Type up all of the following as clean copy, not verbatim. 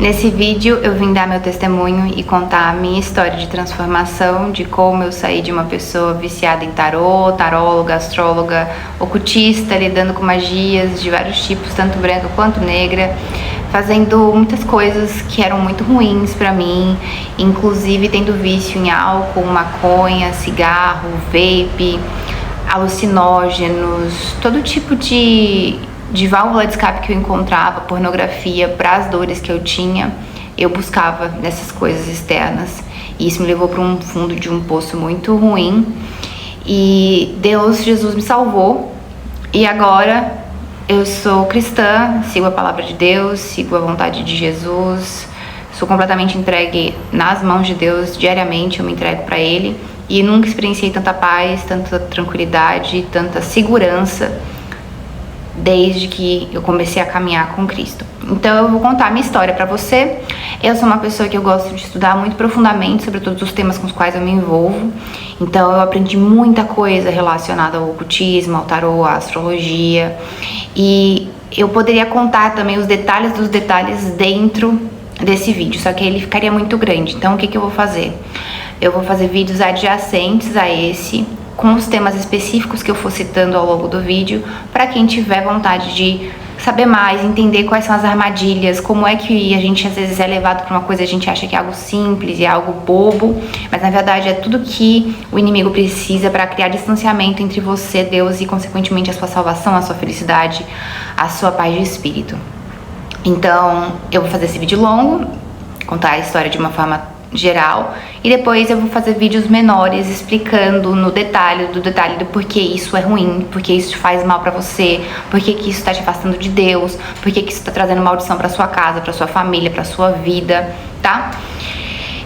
Nesse vídeo eu vim dar meu testemunho e contar a minha história de transformação, de como eu saí de uma pessoa viciada em tarô, taróloga, astróloga, ocultista, lidando com magias de vários tipos, tanto branca quanto negra, fazendo muitas coisas que eram muito ruins pra mim, inclusive tendo vício em álcool, maconha, cigarro, vape, alucinógenos, todo tipo de válvula de escape que eu encontrava, pornografia, para as dores que eu tinha, eu buscava nessas coisas externas. E isso me levou para um fundo de um poço muito ruim. E Jesus me salvou. E agora eu sou cristã, sigo a palavra de Deus, sigo a vontade de Jesus, sou completamente entregue nas mãos de Deus, diariamente eu me entrego para Ele. E nunca experienciei tanta paz, tanta tranquilidade, tanta segurança desde que eu comecei a caminhar com Cristo. Então eu vou contar a minha história pra você. Eu sou uma pessoa que eu gosto de estudar muito profundamente sobre todos os temas com os quais eu me envolvo. Então eu aprendi muita coisa relacionada ao ocultismo, ao tarô, à astrologia. E eu poderia contar também os detalhes dos detalhes dentro desse vídeo, só que ele ficaria muito grande. Então o que eu vou fazer? Eu vou fazer vídeos adjacentes a esse, com os temas específicos que eu for citando ao longo do vídeo, para quem tiver vontade de saber mais, entender quais são as armadilhas, como é que a gente às vezes é levado para uma coisa, a gente acha que é algo simples e é algo bobo, mas na verdade é tudo que o inimigo precisa para criar distanciamento entre você, Deus, e consequentemente a sua salvação, a sua felicidade, a sua paz de espírito. Então eu vou fazer esse vídeo longo, contar a história de uma forma geral, e depois eu vou fazer vídeos menores explicando no detalhe do porquê isso é ruim, porquê isso faz mal pra você, porquê que isso tá te afastando de Deus, porquê que isso tá trazendo maldição pra sua casa, pra sua família, pra sua vida, tá?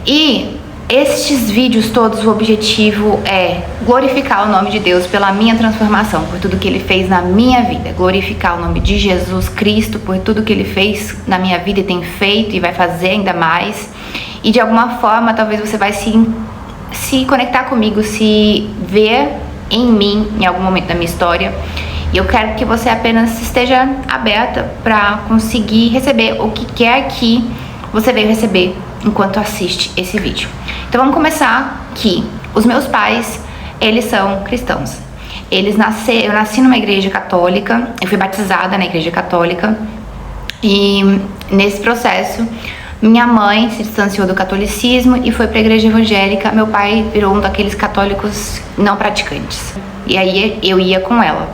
E estes vídeos todos, o objetivo é glorificar o nome de Deus pela minha transformação, por tudo que Ele fez na minha vida, glorificar o nome de Jesus Cristo por tudo que Ele fez na minha vida e tem feito e vai fazer ainda mais. E de alguma forma, talvez você vai se conectar comigo, se ver em mim em algum momento da minha história. E eu quero que você apenas esteja aberta para conseguir receber o que quer que você veio receber enquanto assiste esse vídeo. Então vamos começar que os meus pais, eles são cristãos. Eu nasci numa igreja católica, eu fui batizada na igreja católica. E nesse processo, minha mãe se distanciou do catolicismo e foi para a igreja evangélica. Meu pai virou um daqueles católicos não praticantes. E aí eu ia com ela.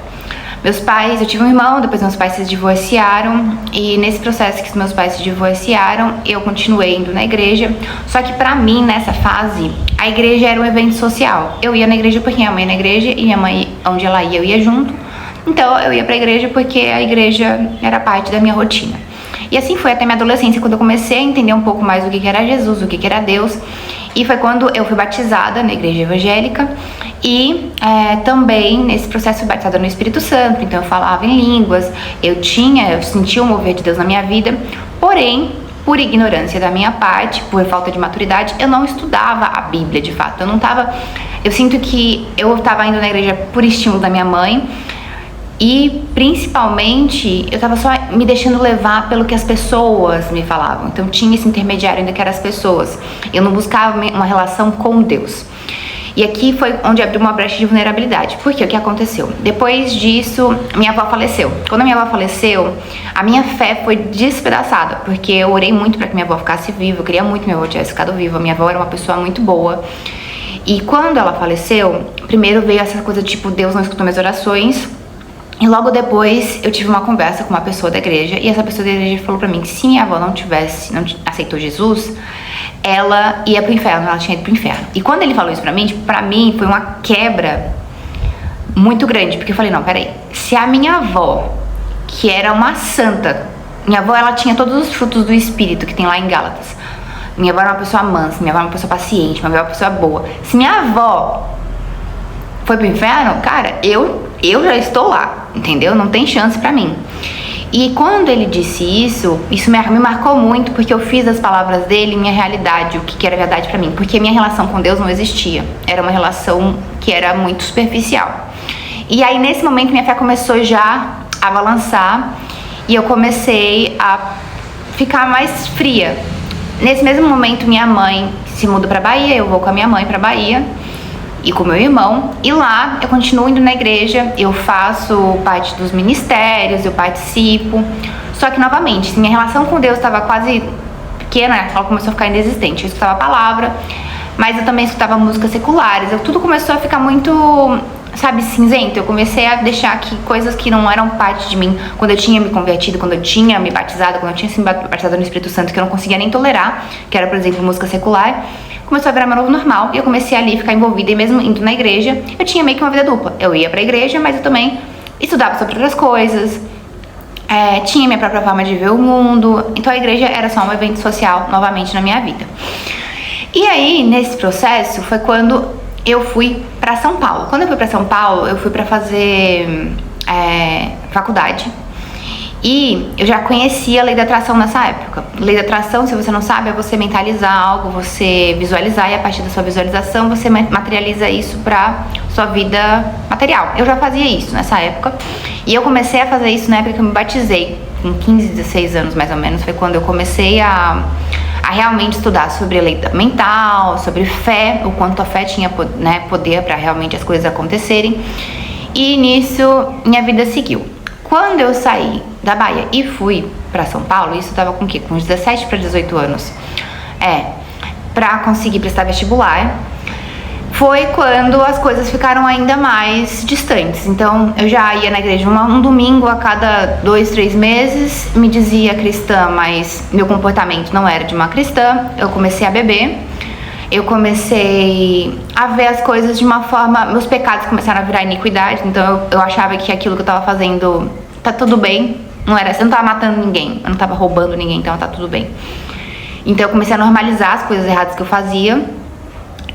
Eu tive um irmão, depois meus pais se divorciaram. E nesse processo que os meus pais se divorciaram, eu continuei indo na igreja. Só que pra mim, nessa fase, a igreja era um evento social. Eu ia na igreja porque minha mãe ia na igreja e minha mãe, onde ela ia, eu ia junto. Então eu ia pra igreja porque a igreja era parte da minha rotina. E assim foi até minha adolescência, quando eu comecei a entender um pouco mais o que era Jesus, o que era Deus. E foi quando eu fui batizada na igreja evangélica. E também nesse processo fui batizada no Espírito Santo. Então eu falava em línguas, eu sentia o mover de Deus na minha vida. Porém, por ignorância da minha parte, por falta de maturidade, eu não estudava a Bíblia de fato. Eu sinto que eu estava indo na igreja por estímulo da minha mãe. E principalmente eu tava só me deixando levar pelo que as pessoas me falavam. Então tinha esse intermediário ainda que eram as pessoas. Eu não buscava uma relação com Deus. E aqui foi onde abriu uma brecha de vulnerabilidade. Porque o que aconteceu? Depois disso, minha avó faleceu. Quando a minha avó faleceu, a minha fé foi despedaçada. Porque eu orei muito para que minha avó ficasse viva. Eu queria muito que minha avó tivesse ficado viva. Minha avó era uma pessoa muito boa. E quando ela faleceu, primeiro veio essa coisa tipo, Deus não escutou minhas orações. E logo depois eu tive uma conversa com uma pessoa da igreja. E essa pessoa da igreja falou pra mim que se minha avó não aceitou Jesus, ela ia pro inferno, ela tinha ido pro inferno. E quando ele falou isso pra mim foi uma quebra muito grande. Porque eu falei, não, peraí, se a minha avó, que era uma santa, minha avó ela tinha todos os frutos do Espírito que tem lá em Gálatas. Minha avó era uma pessoa mansa, minha avó era uma pessoa paciente, minha avó era uma pessoa boa. Se minha avó foi pro inferno, cara, eu já estou lá, entendeu? Não tem chance pra mim. E quando ele disse isso me marcou muito, porque eu fiz das palavras dele minha realidade, o que era verdade pra mim. Porque minha relação com Deus não existia. Era uma relação que era muito superficial. E aí, nesse momento, minha fé começou já a balançar. E eu comecei a ficar mais fria. Nesse mesmo momento, minha mãe se muda pra Bahia, eu vou com a minha mãe pra Bahia e com meu irmão, e lá eu continuo indo na igreja, eu faço parte dos ministérios, eu participo, só que novamente, minha relação com Deus estava quase pequena, ela começou a ficar inexistente. Eu escutava a palavra, mas eu também escutava músicas seculares, tudo começou a ficar muito, sabe, cinzento. Eu comecei a deixar que coisas que não eram parte de mim, quando eu tinha me convertido, quando eu tinha me batizado, quando eu tinha sido batizado no Espírito Santo, que eu não conseguia nem tolerar, que era, por exemplo, música secular, começou a virar meu novo normal, e eu comecei ali a ficar envolvida, e mesmo indo na igreja, eu tinha meio que uma vida dupla. Eu ia pra igreja, mas eu também estudava sobre outras coisas, tinha minha própria forma de ver o mundo, então a igreja era só um evento social, novamente, na minha vida. E aí, nesse processo, foi quando eu fui pra São Paulo. Quando eu fui pra São Paulo, eu fui pra fazer faculdade. E eu já conhecia a lei da atração nessa época. Lei da atração, se você não sabe, é você mentalizar algo, você visualizar, e a partir da sua visualização você materializa isso pra sua vida material. Eu já fazia isso nessa época. E eu comecei a fazer isso na época que eu me batizei, com 15, 16 anos mais ou menos. Foi quando eu comecei a realmente estudar sobre a lei mental, sobre fé, o quanto a fé tinha, né, poder para realmente as coisas acontecerem. E nisso minha vida seguiu. Quando eu saí da Bahia e fui para São Paulo, isso eu tava com o quê? Com uns 17 para 18 anos. Para conseguir prestar vestibular, foi quando as coisas ficaram ainda mais distantes. Então, eu já ia na igreja um domingo a cada 2, 3 meses, me dizia cristã, mas meu comportamento não era de uma cristã. Eu comecei a beber, eu comecei a ver as coisas de uma forma... Meus pecados começaram a virar iniquidade, então eu achava que aquilo que eu tava fazendo tá tudo bem. Não era, eu não tava matando ninguém, eu não tava roubando ninguém, então tá tudo bem. Então eu comecei a normalizar as coisas erradas que eu fazia.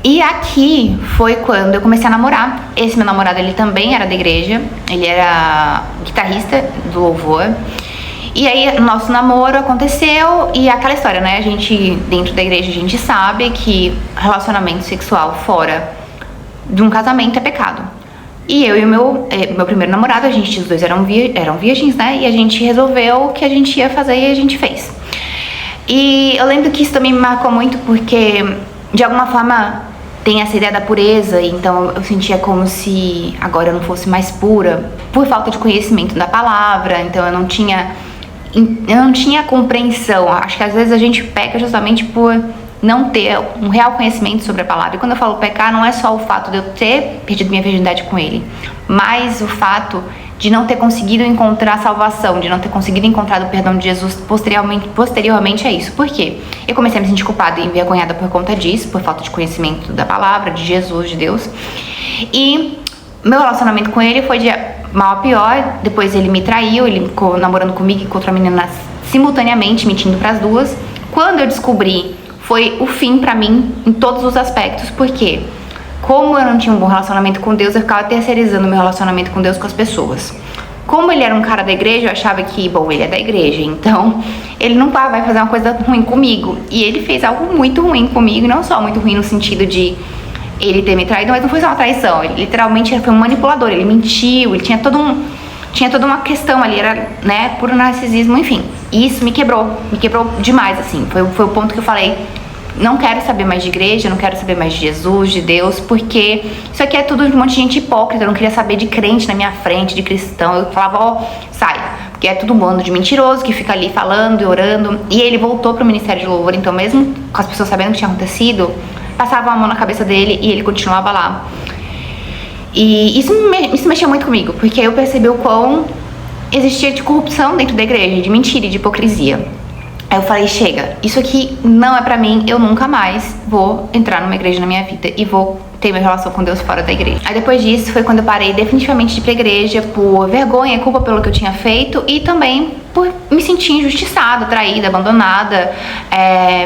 E aqui foi quando eu comecei a namorar. Esse meu namorado, ele também era da igreja, ele era guitarrista do louvor. E aí, nosso namoro aconteceu e aquela história, né? A gente, dentro da igreja, a gente sabe que relacionamento sexual fora de um casamento é pecado. E eu e o meu primeiro namorado, os dois eram virgens, né? E a gente resolveu o que a gente ia fazer e a gente fez. E eu lembro que isso também me marcou muito porque, de alguma forma, tem essa ideia da pureza, então eu sentia como se agora eu não fosse mais pura, por falta de conhecimento da palavra, então eu não tinha compreensão. Acho que às vezes a gente peca justamente por não ter um real conhecimento sobre a palavra. E quando eu falo pecar, não é só o fato de eu ter perdido minha virgindade com ele, mas o fato de não ter conseguido encontrar salvação, de não ter conseguido encontrar o perdão de Jesus posteriormente a isso. Por quê? Eu comecei a me sentir culpada e envergonhada por conta disso, por falta de conhecimento da palavra, de Jesus, de Deus. E meu relacionamento com ele foi de mal a pior. Depois ele me traiu, ele ficou namorando comigo e com outra menina simultaneamente, mentindo pras duas. Quando eu descobri, foi o fim pra mim em todos os aspectos, porque como eu não tinha um bom relacionamento com Deus, eu ficava terceirizando meu relacionamento com Deus com as pessoas. Como ele era um cara da igreja, eu achava que, bom, ele é da igreja, então ele não vai fazer uma coisa ruim comigo. E ele fez algo muito ruim comigo, não só muito ruim no sentido de ele ter me traído, mas não foi só uma traição. Ele literalmente foi um manipulador, ele mentiu, ele tinha toda uma questão ali, era, né, puro narcisismo, enfim. E isso me quebrou demais, assim. Foi o ponto que eu falei, não quero saber mais de igreja, não quero saber mais de Jesus, de Deus, porque isso aqui é tudo de um monte de gente hipócrita. Eu não queria saber de crente na minha frente, de cristão. Eu falava, sai, porque é tudo um bando de mentiroso que fica ali falando e orando. E ele voltou pro ministério de louvor, então mesmo com as pessoas sabendo o que tinha acontecido, passava a mão na cabeça dele e ele continuava lá. E isso mexeu muito comigo, porque eu percebi o quão existia de corrupção dentro da igreja, de mentira e de hipocrisia. Aí eu falei, chega, isso aqui não é pra mim, eu nunca mais vou entrar numa igreja na minha vida e vou ter minha relação com Deus fora da igreja. Aí depois disso foi quando eu parei definitivamente de ir pra igreja por vergonha e culpa pelo que eu tinha feito e também por me sentir injustiçada, traída, abandonada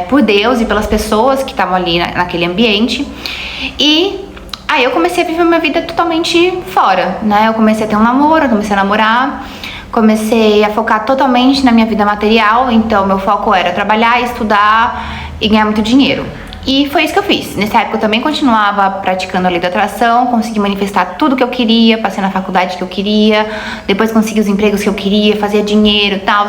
por Deus e pelas pessoas que estavam ali naquele ambiente. E aí eu comecei a viver minha vida totalmente fora, né? Eu comecei a ter um namoro, eu comecei a namorar, comecei a focar totalmente na minha vida material, então meu foco era trabalhar, estudar e ganhar muito dinheiro. E foi isso que eu fiz. Nessa época eu também continuava praticando a lei da atração, consegui manifestar tudo que eu queria, passei na faculdade que eu queria, depois consegui os empregos que eu queria, fazia dinheiro e tal.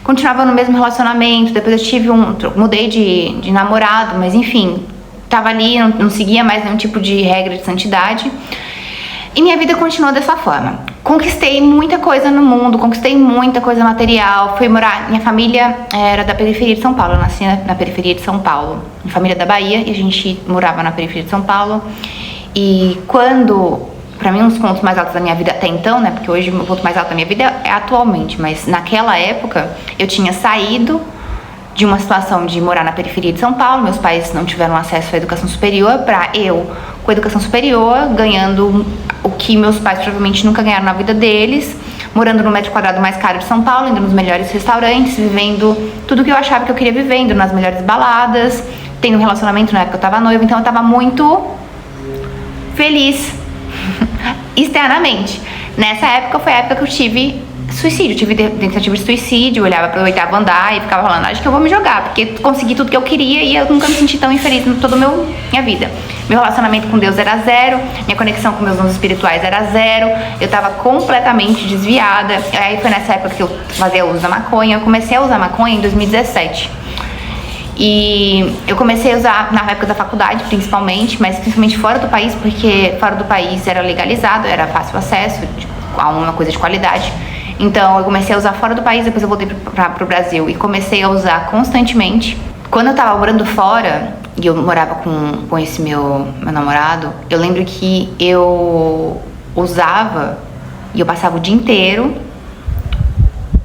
continuava no mesmo relacionamento. Depois eu tive mudei de namorado, mas enfim, tava ali, não seguia mais nenhum tipo de regra de santidade. E minha vida continuou dessa forma. Conquistei muita coisa no mundo, conquistei muita coisa material. Fui morar, minha família era da periferia de São Paulo, eu nasci na periferia de São Paulo. Minha família é da Bahia e a gente morava na periferia de São Paulo. E quando, pra mim, um dos pontos mais altos da minha vida até então, né, porque hoje o meu ponto mais alto da minha vida é atualmente, mas naquela época eu tinha saído de uma situação de morar na periferia de São Paulo, meus pais não tiveram acesso à educação superior, pra eu, com educação superior, ganhando o que meus pais provavelmente nunca ganharam na vida deles, morando no metro quadrado mais caro de São Paulo, indo nos melhores restaurantes, vivendo tudo que eu achava que eu queria viver, indo nas melhores baladas, tendo um relacionamento na época que eu tava noiva, então eu tava muito feliz externamente. Nessa época foi a época que eu tive suicídio, tive tentativa de suicídio, olhava pro 8º andar e ficava falando, acho que eu vou me jogar, porque consegui tudo que eu queria e eu nunca me senti tão infeliz em toda minha vida. Meu relacionamento com Deus era zero, minha conexão com meus dons espirituais era zero, eu tava completamente desviada. Aí foi nessa época que eu fazia uso da maconha. Eu comecei a usar maconha em 2017. E eu comecei a usar na época da faculdade, principalmente, mas principalmente fora do país, porque fora do país era legalizado, era fácil acesso a uma coisa de qualidade. Então eu comecei a usar fora do país, depois eu voltei pro Brasil e comecei a usar constantemente. Quando eu tava morando fora e eu morava com esse meu namorado, eu lembro que eu usava e eu passava o dia inteiro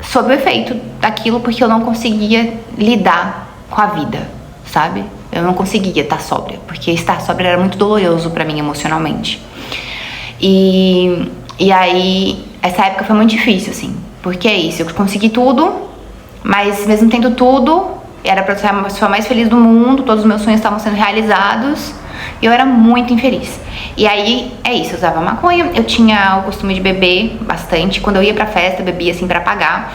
sob o efeito daquilo, porque eu não conseguia lidar com a vida, sabe? Eu não conseguia estar sóbria, porque estar sóbria era muito doloroso pra mim emocionalmente. E aí, essa época foi muito difícil, assim, porque é isso, eu consegui tudo, mas mesmo tendo tudo, era pra ser a pessoa mais feliz do mundo, todos os meus sonhos estavam sendo realizados, e eu era muito infeliz. E aí, é isso, eu usava maconha, eu tinha o costume de beber bastante, quando eu ia pra festa, eu bebia, assim, pra pagar,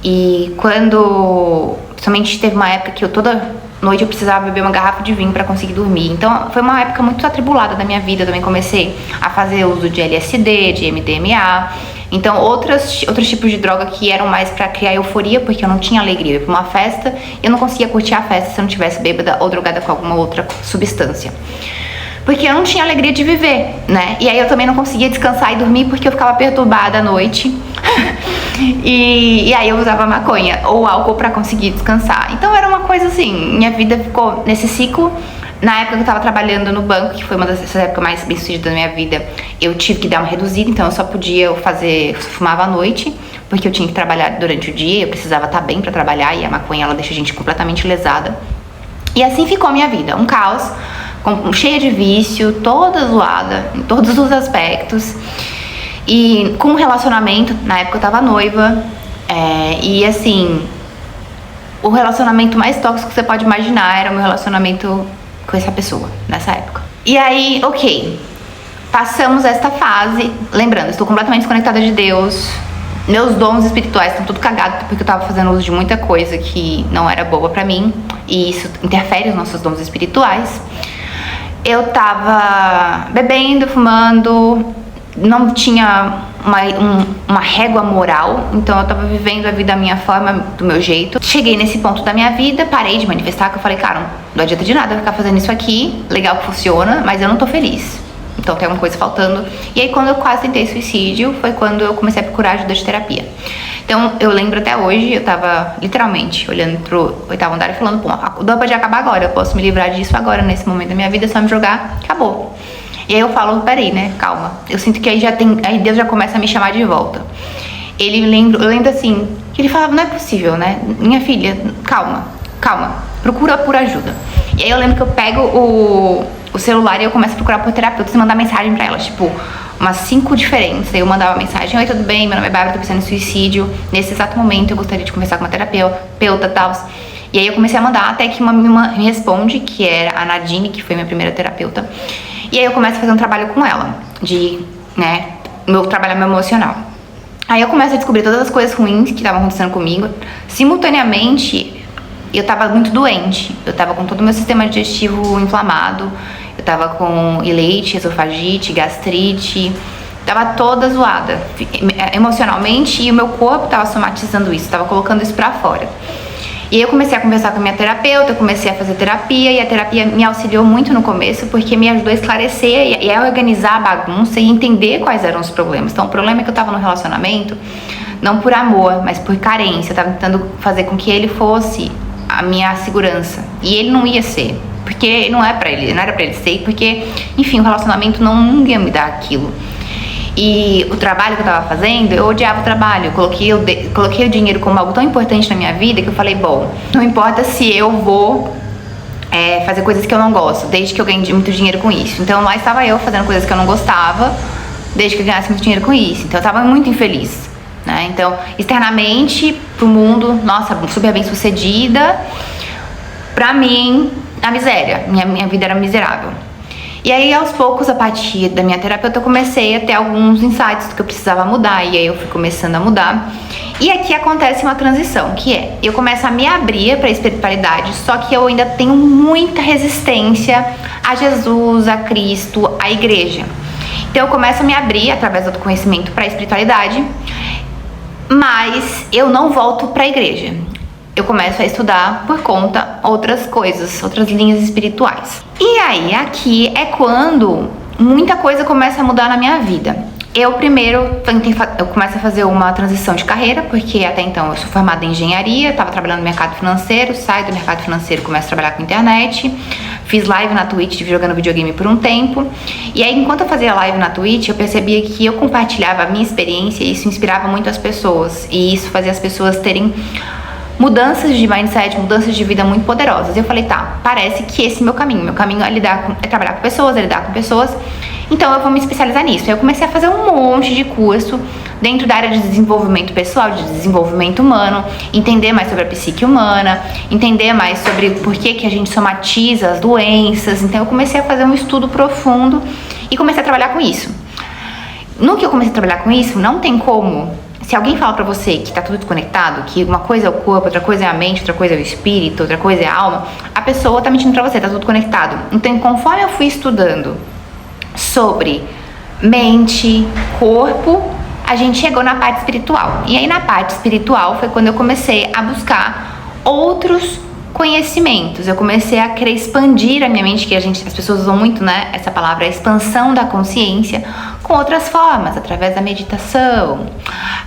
e quando, somente teve uma época que toda noite eu precisava beber uma garrafa de vinho pra conseguir dormir. Então foi uma época muito atribulada da minha vida. Eu também comecei a fazer uso de LSD, de MDMA. Então outros tipos de droga que eram mais pra criar euforia, porque eu não tinha alegria. Eu ia pra uma festa, eu não conseguia curtir a festa se eu não tivesse bêbada ou drogada com alguma outra substância. Porque eu não tinha alegria de viver, né? E aí eu também não conseguia descansar e dormir porque eu ficava perturbada à noite. e aí eu usava maconha ou álcool pra conseguir descansar. Então era uma coisa assim, minha vida ficou nesse ciclo. Na época que eu tava trabalhando no banco, que foi uma dessas épocas mais bem-sucedidas da minha vida, eu tive que dar uma reduzida, então eu só podia fumava à noite, porque eu tinha que trabalhar durante o dia, eu precisava estar bem pra trabalhar, e a maconha, ela deixa a gente completamente lesada. E assim ficou a minha vida, um caos, cheia de vício, toda zoada, em todos os aspectos. E com um relacionamento, na época eu tava noiva, e assim, o relacionamento mais tóxico que você pode imaginar era o meu relacionamento com essa pessoa, nessa época. E aí, ok, passamos esta fase, lembrando, estou completamente desconectada de Deus, meus dons espirituais estão tudo cagados, porque eu tava fazendo uso de muita coisa que não era boa pra mim, e isso interfere nos nossos dons espirituais. Eu tava bebendo, fumando, não tinha uma régua moral, então eu tava vivendo a vida da minha forma, do meu jeito. Cheguei nesse ponto da minha vida, parei de manifestar, que eu falei, cara, não adianta de nada eu ficar fazendo isso aqui, legal que funciona, mas eu não tô feliz. Então tem alguma coisa faltando. E aí quando eu quase tentei suicídio, foi quando eu comecei a procurar ajuda de terapia. Então eu lembro até hoje, eu tava literalmente olhando pro 8º andar e falando, pô, a dor pode acabar agora, eu posso me livrar disso agora, nesse momento da minha vida, é só me jogar, acabou. E aí eu falo, peraí, né, calma. Eu sinto que aí Deus já começa a me chamar de volta. Eu lembro assim, que ele falava, não é possível, né, minha filha, calma, procura por ajuda. E aí eu lembro que eu pego o celular e eu começo a procurar por terapeutas e mandar mensagem pra elas, tipo, umas 5 diferentes. Aí eu mandava mensagem, oi, tudo bem, meu nome é Bárbara, tô pensando em suicídio, nesse exato momento eu gostaria de conversar com uma terapeuta e tal. E aí eu comecei a mandar, até que uma me responde, que era a Nadine, que foi minha primeira terapeuta. E aí eu começo a fazer um trabalho com ela, trabalhar meu emocional. Aí eu começo a descobrir todas as coisas ruins que estavam acontecendo comigo. Simultaneamente, eu tava muito doente. Eu tava com todo o meu sistema digestivo inflamado. Eu tava com ileite, esofagite, gastrite. Tava toda zoada, emocionalmente, e o meu corpo tava somatizando isso, tava colocando isso pra fora. E aí eu comecei a conversar com a minha terapeuta, eu comecei a fazer terapia, e a terapia me auxiliou muito no começo, porque me ajudou a esclarecer e a organizar a bagunça e entender quais eram os problemas. Então o problema é que eu tava no relacionamento, não por amor, mas por carência. Eu tava tentando fazer com que ele fosse a minha segurança, e ele não ia ser, porque não era pra ele ser, porque, enfim, o relacionamento não ia me dar aquilo. E o trabalho que eu tava fazendo, eu odiava o trabalho. Eu coloquei o dinheiro como algo tão importante na minha vida que eu falei, bom, não importa se eu vou fazer coisas que eu não gosto, desde que eu ganhe muito dinheiro com isso. Então lá estava eu fazendo coisas que eu não gostava, desde que eu ganhasse muito dinheiro com isso. Então eu tava muito infeliz, né? Então, externamente, pro mundo, nossa, super bem sucedida. Pra mim, a miséria. Minha vida era miserável. E aí, aos poucos, a partir da minha terapeuta, eu comecei a ter alguns insights do que eu precisava mudar. E aí eu fui começando a mudar. E aqui acontece uma transição, que é, eu começo a me abrir para a espiritualidade, só que eu ainda tenho muita resistência a Jesus, a Cristo, à igreja. Então eu começo a me abrir através do conhecimento para a espiritualidade, mas eu não volto para a igreja. Eu começo a estudar por conta outras coisas, outras linhas espirituais. E aí, aqui é quando muita coisa começa a mudar na minha vida. Eu começo a fazer uma transição de carreira, porque até então eu sou formada em engenharia, estava trabalhando no mercado financeiro, saio do mercado financeiro, começo a trabalhar com internet, fiz live na Twitch, jogando videogame por um tempo. E aí, enquanto eu fazia live na Twitch, eu percebia que eu compartilhava a minha experiência e isso inspirava muito as pessoas. E isso fazia as pessoas terem mudanças de mindset, mudanças de vida muito poderosas. E eu falei, tá, parece que esse é meu caminho. Meu caminho é trabalhar com pessoas, é lidar com pessoas. Então eu vou me especializar nisso. Aí eu comecei a fazer um monte de curso dentro da área de desenvolvimento pessoal, de desenvolvimento humano, entender mais sobre a psique humana, entender mais sobre por que a gente somatiza as doenças. Então eu comecei a fazer um estudo profundo e comecei a trabalhar com isso. No que eu comecei a trabalhar com isso, não tem como. Se alguém fala pra você que tá tudo desconectado, que uma coisa é o corpo, outra coisa é a mente, outra coisa é o espírito, outra coisa é a alma, a pessoa tá mentindo pra você, tá tudo conectado. Então, conforme eu fui estudando sobre mente, corpo, a gente chegou na parte espiritual. E aí, na parte espiritual, foi quando eu comecei a buscar outros conhecimentos. Eu comecei a querer expandir a minha mente, que as pessoas usam muito, né, essa palavra, a expansão da consciência, com outras formas, através da meditação,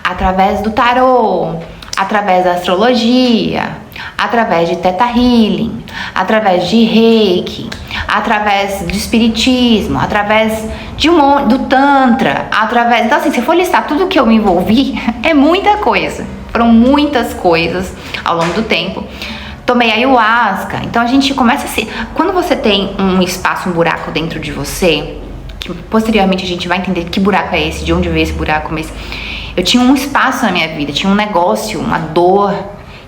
através do tarô, através da astrologia, através de Theta Healing, através de Reiki, através do espiritismo, através do Tantra, através... Então, assim, se eu for listar tudo que eu me envolvi, é muita coisa. Foram muitas coisas ao longo do tempo. Tomei ayahuasca. Então a gente começa assim, quando você tem um espaço, um buraco dentro de você, que posteriormente a gente vai entender que buraco é esse, de onde veio esse buraco, mas eu tinha um espaço na minha vida, tinha um negócio, uma dor,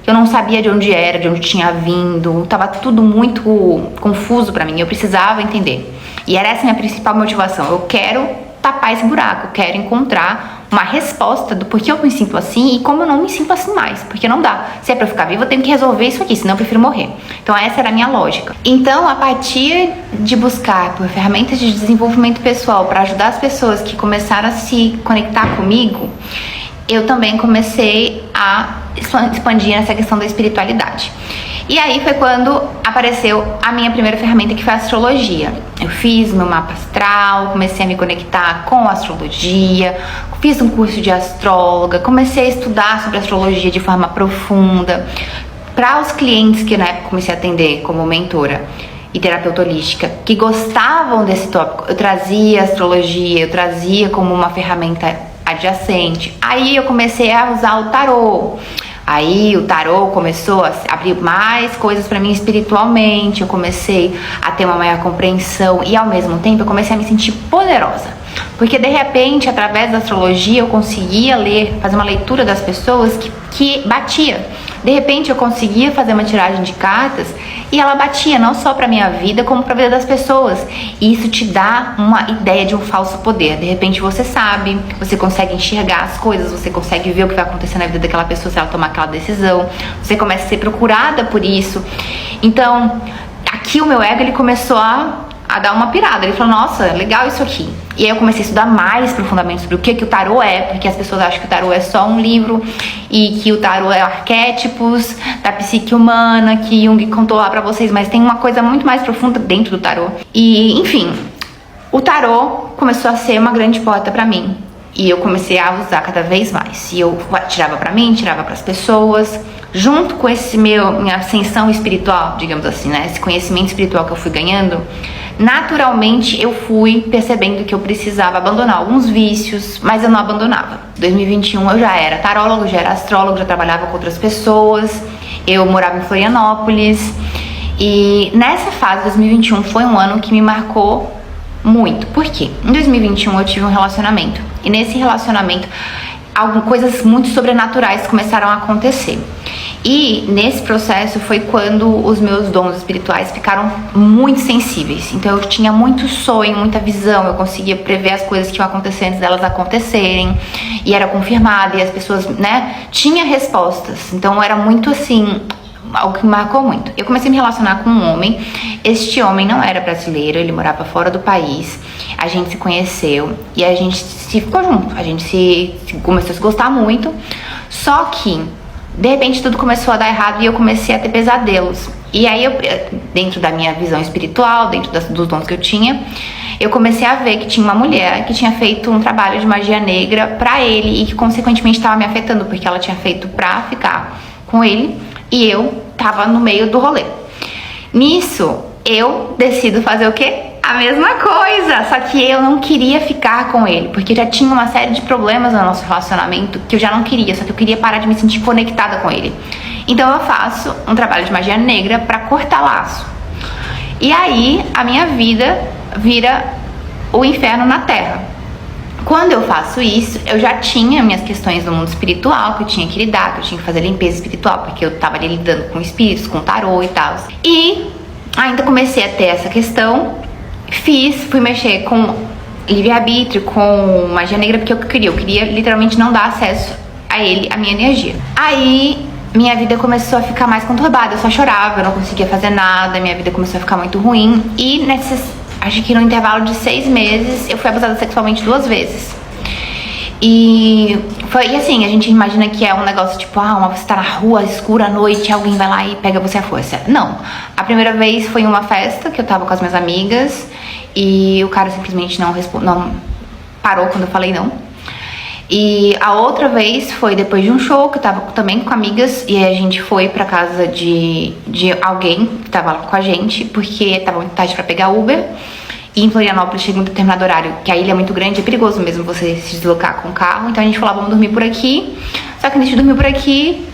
que eu não sabia de onde era, de onde tinha vindo, tava tudo muito confuso pra mim, eu precisava entender. E era essa a minha principal motivação, eu quero tapar esse buraco, eu quero encontrar uma resposta do porquê eu me sinto assim e como eu não me sinto assim mais, porque não dá. Se é pra eu ficar viva, eu tenho que resolver isso aqui, senão eu prefiro morrer. Então essa era a minha lógica. Então, a partir de buscar por ferramentas de desenvolvimento pessoal para ajudar as pessoas que começaram a se conectar comigo, eu também comecei a expandir essa questão da espiritualidade. E aí foi quando apareceu a minha primeira ferramenta, que foi a astrologia. Eu fiz meu mapa astral, comecei a me conectar com a astrologia, fiz um curso de astróloga, comecei a estudar sobre astrologia de forma profunda. Para os clientes que na época comecei a atender como mentora e terapeuta holística, que gostavam desse tópico, eu trazia a astrologia, eu trazia como uma ferramenta adjacente. Aí eu comecei a usar o tarô. Aí o tarô começou a abrir mais coisas para mim espiritualmente, eu comecei a ter uma maior compreensão e ao mesmo tempo eu comecei a me sentir poderosa. Porque de repente, através da astrologia, eu conseguia fazer uma leitura das pessoas que batia. De repente eu conseguia fazer uma tiragem de cartas e ela batia não só pra minha vida, como pra vida das pessoas. E isso te dá uma ideia de um falso poder. De repente você sabe, você consegue enxergar as coisas, você consegue ver o que vai acontecer na vida daquela pessoa se ela tomar aquela decisão. Você começa a ser procurada por isso. Então, aqui o meu ego ele começou a dar uma pirada. Ele falou, nossa, legal isso aqui. E aí eu comecei a estudar mais profundamente sobre o que o tarô é, porque as pessoas acham que o tarô é só um livro e que o tarô é arquétipos da psique humana, que Jung contou lá pra vocês, mas tem uma coisa muito mais profunda dentro do tarô. E, enfim, o tarô começou a ser uma grande porta pra mim. E eu comecei a usar cada vez mais. E eu tirava pra mim, tirava pras pessoas. Junto com minha ascensão espiritual, digamos assim, né? Esse conhecimento espiritual que eu fui ganhando, naturalmente eu fui percebendo que eu precisava abandonar alguns vícios, mas eu não abandonava. Em 2021 eu já era tarólogo, já era astrólogo, já trabalhava com outras pessoas. Eu morava em Florianópolis. E nessa fase, 2021 foi um ano que me marcou muito. Por quê? Em 2021 eu tive um relacionamento. E nesse relacionamento, coisas muito sobrenaturais começaram a acontecer. E nesse processo foi quando os meus dons espirituais ficaram muito sensíveis. Então eu tinha muito sonho, muita visão, eu conseguia prever as coisas que iam acontecer antes delas acontecerem. E era confirmado, e as pessoas, né, tinha respostas. Então era muito assim, algo que me marcou muito. Eu comecei a me relacionar com um homem. Este homem não era brasileiro, ele morava fora do país. A gente se conheceu e a gente se ficou junto. A gente começou a se gostar muito. Só que, de repente, tudo começou a dar errado e eu comecei a ter pesadelos. E aí, dentro da minha visão espiritual, dentro dos dons que eu tinha, eu comecei a ver que tinha uma mulher que tinha feito um trabalho de magia negra pra ele e que, consequentemente, estava me afetando, porque ela tinha feito pra ficar com ele e eu tava no meio do rolê. Nisso, eu decido fazer o quê? A mesma coisa, só que eu não queria ficar com ele, porque já tinha uma série de problemas no nosso relacionamento que eu já não queria, só que eu queria parar de me sentir conectada com ele. Então eu faço um trabalho de magia negra pra cortar laço. E aí a minha vida vira o inferno na terra. Quando eu faço isso, eu já tinha minhas questões do mundo espiritual que eu tinha que lidar, que eu tinha que fazer limpeza espiritual, porque eu tava ali lidando com espíritos, com tarô e tal. E ainda comecei a ter essa questão. Fui mexer com livre-arbítrio, com magia negra, porque eu queria literalmente não dar acesso a ele, a minha energia. Aí minha vida começou a ficar mais conturbada, eu só chorava, eu não conseguia fazer nada, minha vida começou a ficar muito ruim. E acho que no intervalo de 6 meses, eu fui abusada sexualmente 2 vezes. E foi assim, a gente imagina que é um negócio tipo, você tá na rua, escura, à noite, alguém vai lá e pega você à força. Não. A primeira vez foi em uma festa que eu tava com as minhas amigas e o cara simplesmente não parou quando eu falei não. E a outra vez foi depois de um show que eu tava também com amigas e a gente foi pra casa de alguém que tava lá com a gente, porque tava muito tarde pra pegar Uber. E em Florianópolis chega um determinado horário, que a ilha é muito grande, é perigoso mesmo você se deslocar com o carro. Então a gente falou, vamos dormir por aqui. Só que a gente dormiu por aqui,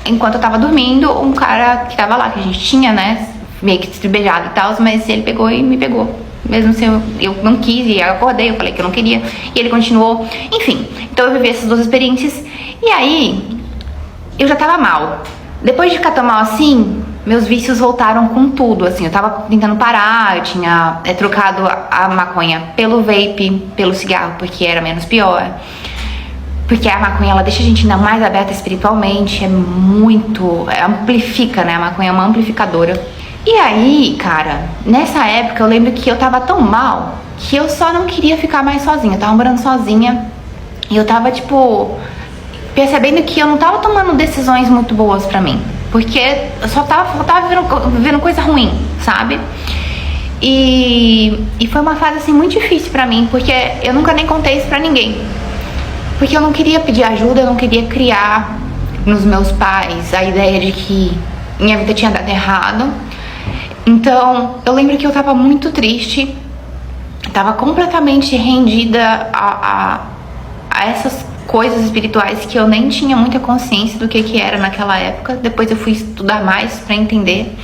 enquanto eu tava dormindo, um cara que tava lá, que a gente tinha, né, meio que se beijado e tal, mas ele pegou e me pegou. Mesmo se eu não quis, e eu acordei, eu falei que eu não queria, e ele continuou. Enfim, então eu vivi essas 2 experiências. E aí, eu já tava mal. Depois de ficar tão mal assim, meus vícios voltaram com tudo, assim, eu tava tentando parar, eu tinha trocado a maconha pelo vape, pelo cigarro, porque era menos pior. Porque a maconha, ela deixa a gente ainda mais aberta espiritualmente, amplifica, né, a maconha é uma amplificadora. E aí, cara, nessa época eu lembro que eu tava tão mal que eu só não queria ficar mais sozinha, eu tava morando sozinha e eu tava, tipo, percebendo que eu não tava tomando decisões muito boas pra mim. Porque eu só tava vivendo coisa ruim, sabe? E foi uma fase, assim, muito difícil pra mim, porque eu nunca nem contei isso pra ninguém. Porque eu não queria pedir ajuda, eu não queria criar nos meus pais a ideia de que minha vida tinha dado errado. Então, eu lembro que eu tava muito triste, tava completamente rendida a essas coisas espirituais que eu nem tinha muita consciência do que era naquela época. Depois eu fui estudar mais pra entender,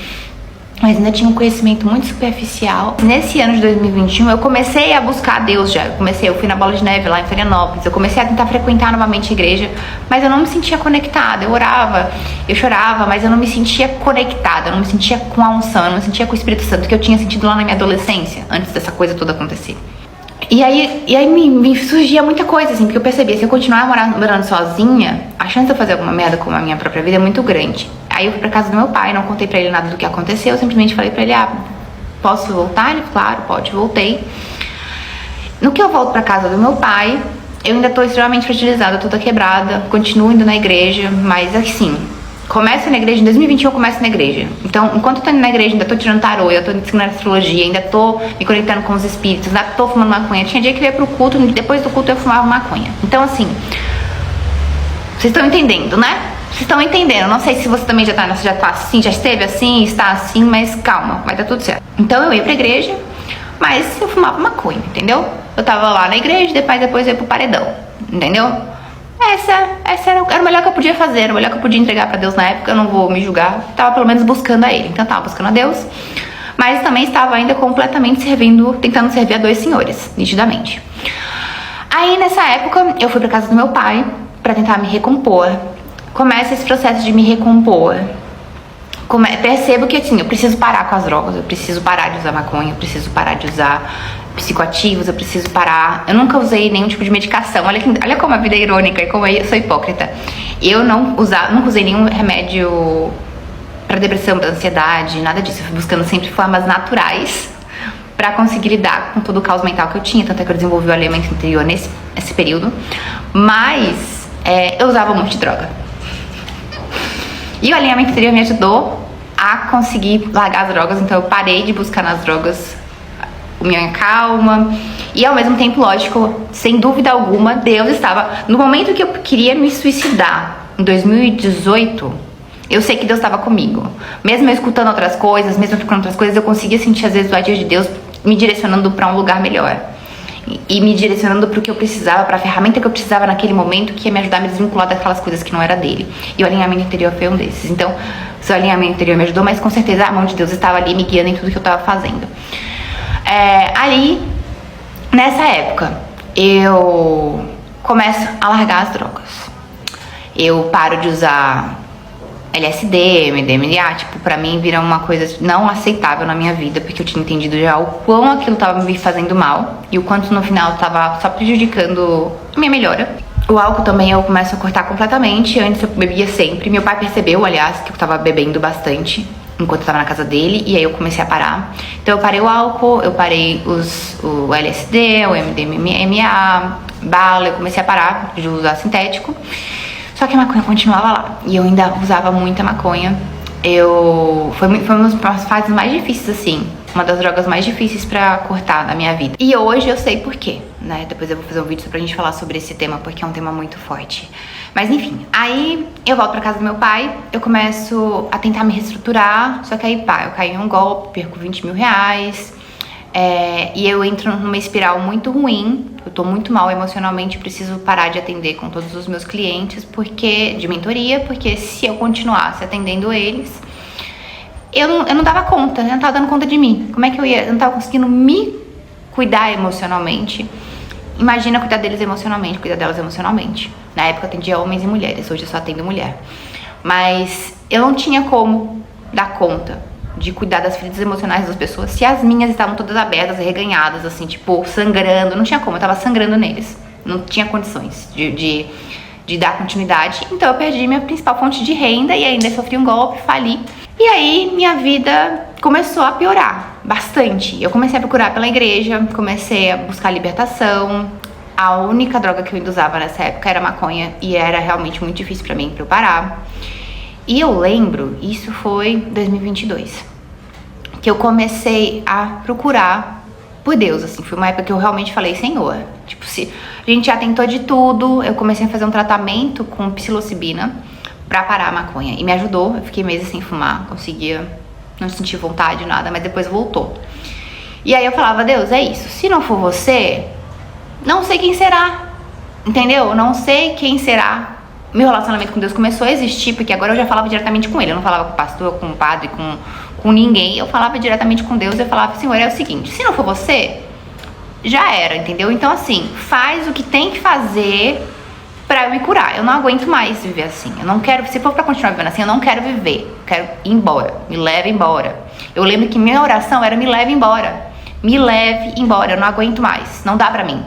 mas ainda tinha um conhecimento muito superficial. Nesse ano de 2021 eu comecei a buscar Deus já. Eu fui na Bola de Neve lá em Florianópolis, eu comecei a tentar frequentar novamente a igreja, mas eu não me sentia conectada. Eu orava, eu chorava, mas eu não me sentia conectada, eu não me sentia com a unção, eu não me sentia com o Espírito Santo que eu tinha sentido lá na minha adolescência, antes dessa coisa toda acontecer. E aí me surgia muita coisa, assim, porque eu percebia, se eu continuar morando sozinha, a chance de eu fazer alguma merda com a minha própria vida é muito grande. Aí eu fui pra casa do meu pai, não contei pra ele nada do que aconteceu, eu simplesmente falei pra ele, posso voltar? Ele, claro, pode, voltei. No que eu volto pra casa do meu pai, eu ainda tô extremamente fragilizada, toda quebrada, continuo indo na igreja, mas assim, começo na igreja, em 2021 eu começo na igreja. Então, enquanto eu tô indo na igreja, ainda tô tirando tarô, eu tô ensinando astrologia, ainda tô me conectando com os espíritos, ainda tô fumando maconha. Tinha dia que eu ia pro culto, depois do culto eu fumava maconha. Então, assim, vocês estão entendendo, né? Vocês estão entendendo. Não sei se você também já tá assim, já esteve assim, está assim, mas calma, vai dar tudo certo. Então, eu ia pra igreja, mas eu fumava maconha, entendeu? Eu tava lá na igreja, depois eu ia pro paredão, entendeu? Essa era o melhor que eu podia fazer, era o melhor que eu podia entregar pra Deus na época, eu não vou me julgar. Tava pelo menos buscando a Ele, então tava buscando a Deus, mas também estava ainda completamente tentando servir a dois senhores, nitidamente. Aí nessa época, eu fui pra casa do meu pai pra tentar me recompor. Começa esse processo de me recompor. Percebo que assim, eu preciso parar com as drogas, eu preciso parar de usar maconha, eu preciso parar de usar psicoativos, eu preciso parar. Eu nunca usei nenhum tipo de medicação. Olha como a vida é irônica e como eu sou hipócrita. Eu nunca usei nenhum remédio pra depressão, pra ansiedade, nada disso. Eu fui buscando sempre formas naturais pra conseguir lidar com todo o caos mental que eu tinha. Tanto é que eu desenvolvi o alinhamento interior nesse período. Mas eu usava um monte de droga. E o alinhamento interior me ajudou a conseguir largar as drogas. Então eu parei de buscar nas drogas minha calma. E ao mesmo tempo, lógico, sem dúvida alguma, Deus estava... No momento que eu queria me suicidar, em 2018, eu sei que Deus estava comigo. Mesmo eu escutando outras coisas, mesmo eu ficando outras coisas, eu conseguia sentir às vezes o agir de Deus me direcionando para um lugar melhor. E me direcionando para o que eu precisava, para a ferramenta que eu precisava naquele momento, que ia me ajudar a me desvincular daquelas coisas que não era dele. E o alinhamento interior foi um desses. Então, o seu alinhamento interior me ajudou, mas com certeza a mão de Deus estava ali me guiando em tudo que eu estava fazendo. Ali, nessa época, eu começo a largar as drogas. Eu paro de usar LSD, MDMA, tipo, pra mim vira uma coisa não aceitável na minha vida, porque eu tinha entendido já o quão aquilo tava me fazendo mal e o quanto no final tava só prejudicando a minha melhora. O álcool também eu começo a cortar completamente. Antes eu bebia sempre. Meu pai percebeu, aliás, que eu tava bebendo bastante enquanto eu tava na casa dele, e aí eu comecei a parar. Então eu parei o álcool, eu parei o LSD, o MDMA, bala, eu comecei a parar de usar sintético. Só que a maconha continuava lá, e eu ainda usava muita maconha. Foi uma das fases mais difíceis, assim, uma das drogas mais difíceis pra cortar na minha vida. E hoje eu sei por quê, né? Depois eu vou fazer um vídeo só pra gente falar sobre esse tema, porque é um tema muito forte. Mas enfim, aí eu volto pra casa do meu pai, eu começo a tentar me reestruturar, só que aí, eu caí em um golpe, perco 20 mil reais, e eu entro numa espiral muito ruim. Eu tô muito mal emocionalmente, preciso parar de atender com todos os meus clientes de mentoria, porque se eu continuasse atendendo eles, eu não dava conta, eu não tava dando conta de mim. Como é que eu ia? Eu não tava conseguindo me cuidar emocionalmente. Imagina cuidar deles emocionalmente, cuidar delas emocionalmente. Na época eu atendia homens e mulheres, hoje eu só atendo mulher. Mas eu não tinha como dar conta de cuidar das feridas emocionais das pessoas se as minhas estavam todas abertas e reganhadas, assim, tipo, sangrando. Não tinha como, eu tava sangrando neles. Não tinha condições de dar continuidade. Então eu perdi minha principal fonte de renda e ainda sofri um golpe, fali. E aí minha vida começou a piorar bastante. Eu comecei a procurar pela igreja, comecei a buscar libertação. A única droga que eu ainda usava nessa época era maconha e era realmente muito difícil pra mim, pra eu parar. E eu lembro, isso foi 2022, que eu comecei a procurar por Deus, assim. Foi uma época que eu realmente falei, Senhor, tipo, se a gente já tentou de tudo. Eu comecei a fazer um tratamento com psilocibina pra parar a maconha e me ajudou. Eu fiquei meses sem fumar, não senti vontade, nada, mas depois voltou. E aí eu falava, Deus, é isso, se não for você, não sei quem será, entendeu? Não sei quem será. Meu relacionamento com Deus começou a existir, porque agora eu já falava diretamente com ele. Eu não falava com o pastor, com o padre, com ninguém. Eu falava diretamente com Deus. Eu falava, Senhor, é o seguinte, se não for você, já era, entendeu? Então assim, faz o que tem que fazer pra eu me curar. Eu não aguento mais viver assim. Eu não quero, se for pra continuar vivendo assim, eu não quero viver. Eu quero ir embora, me leve embora. Eu lembro que minha oração era, me leve embora. Me leve embora, eu não aguento mais. Não dá pra mim.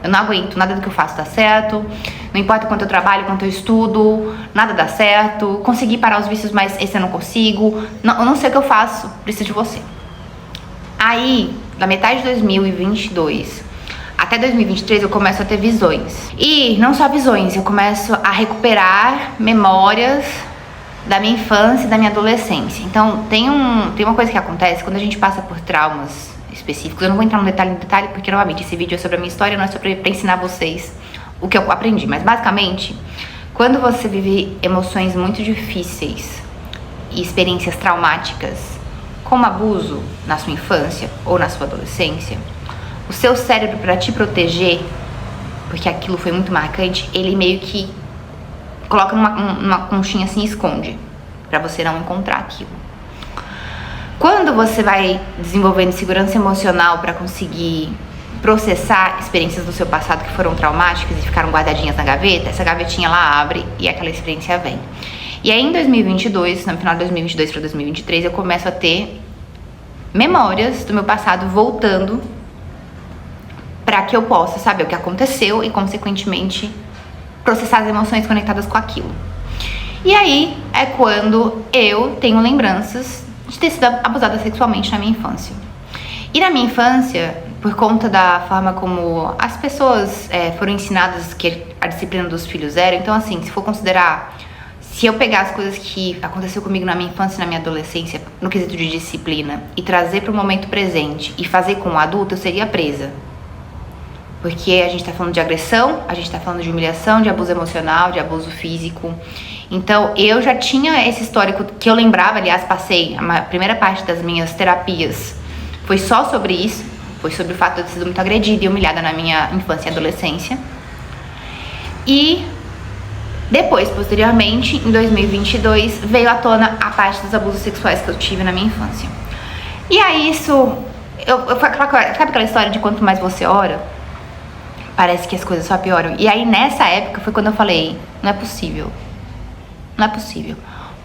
Eu não aguento, nada do que eu faço dá certo. Não importa quanto eu trabalho, quanto eu estudo, nada dá certo. Consegui parar os vícios, mas esse eu não consigo. Eu não sei o que eu faço, preciso de você. Aí, da metade de 2022 até 2023 eu começo a ter visões. E não só visões, eu começo a recuperar memórias da minha infância e da minha adolescência. Então, tem uma coisa que acontece quando a gente passa por traumas específicos. Eu não vou entrar no detalhe porque, novamente, esse vídeo é sobre a minha história, não é sobre pra ensinar vocês o que eu aprendi. Mas, basicamente, quando você vive emoções muito difíceis e experiências traumáticas, como abuso na sua infância ou na sua adolescência, o seu cérebro, para te proteger, porque aquilo foi muito marcante, ele meio que coloca numa conchinha assim e esconde, pra você não encontrar aquilo. Quando você vai desenvolvendo segurança emocional para conseguir processar experiências do seu passado que foram traumáticas e ficaram guardadinhas na gaveta, essa gavetinha ela abre e aquela experiência vem. E aí em 2022, no final de 2022 para 2023, eu começo a ter memórias do meu passado voltando para que eu possa saber o que aconteceu e, consequentemente, processar as emoções conectadas com aquilo. E aí é quando eu tenho lembranças de ter sido abusada sexualmente na minha infância. E na minha infância, por conta da forma como as pessoas foram ensinadas que a disciplina dos filhos era, então assim, se for considerar, se eu pegar as coisas que aconteceu comigo na minha infância e na minha adolescência, no quesito de disciplina, e trazer para o momento presente e fazer com o adulto, eu seria presa. Porque a gente tá falando de agressão, a gente tá falando de humilhação, de abuso emocional, de abuso físico. Então, eu já tinha esse histórico que eu lembrava, aliás, passei a primeira parte das minhas terapias foi só sobre isso, foi sobre o fato de eu ter sido muito agredida e humilhada na minha infância e adolescência. E depois, posteriormente, em 2022, veio à tona a parte dos abusos sexuais que eu tive na minha infância. E aí isso, sabe aquela história de quanto mais você ora, parece que as coisas só pioram. E aí nessa época foi quando eu falei, não é possível. Não é possível.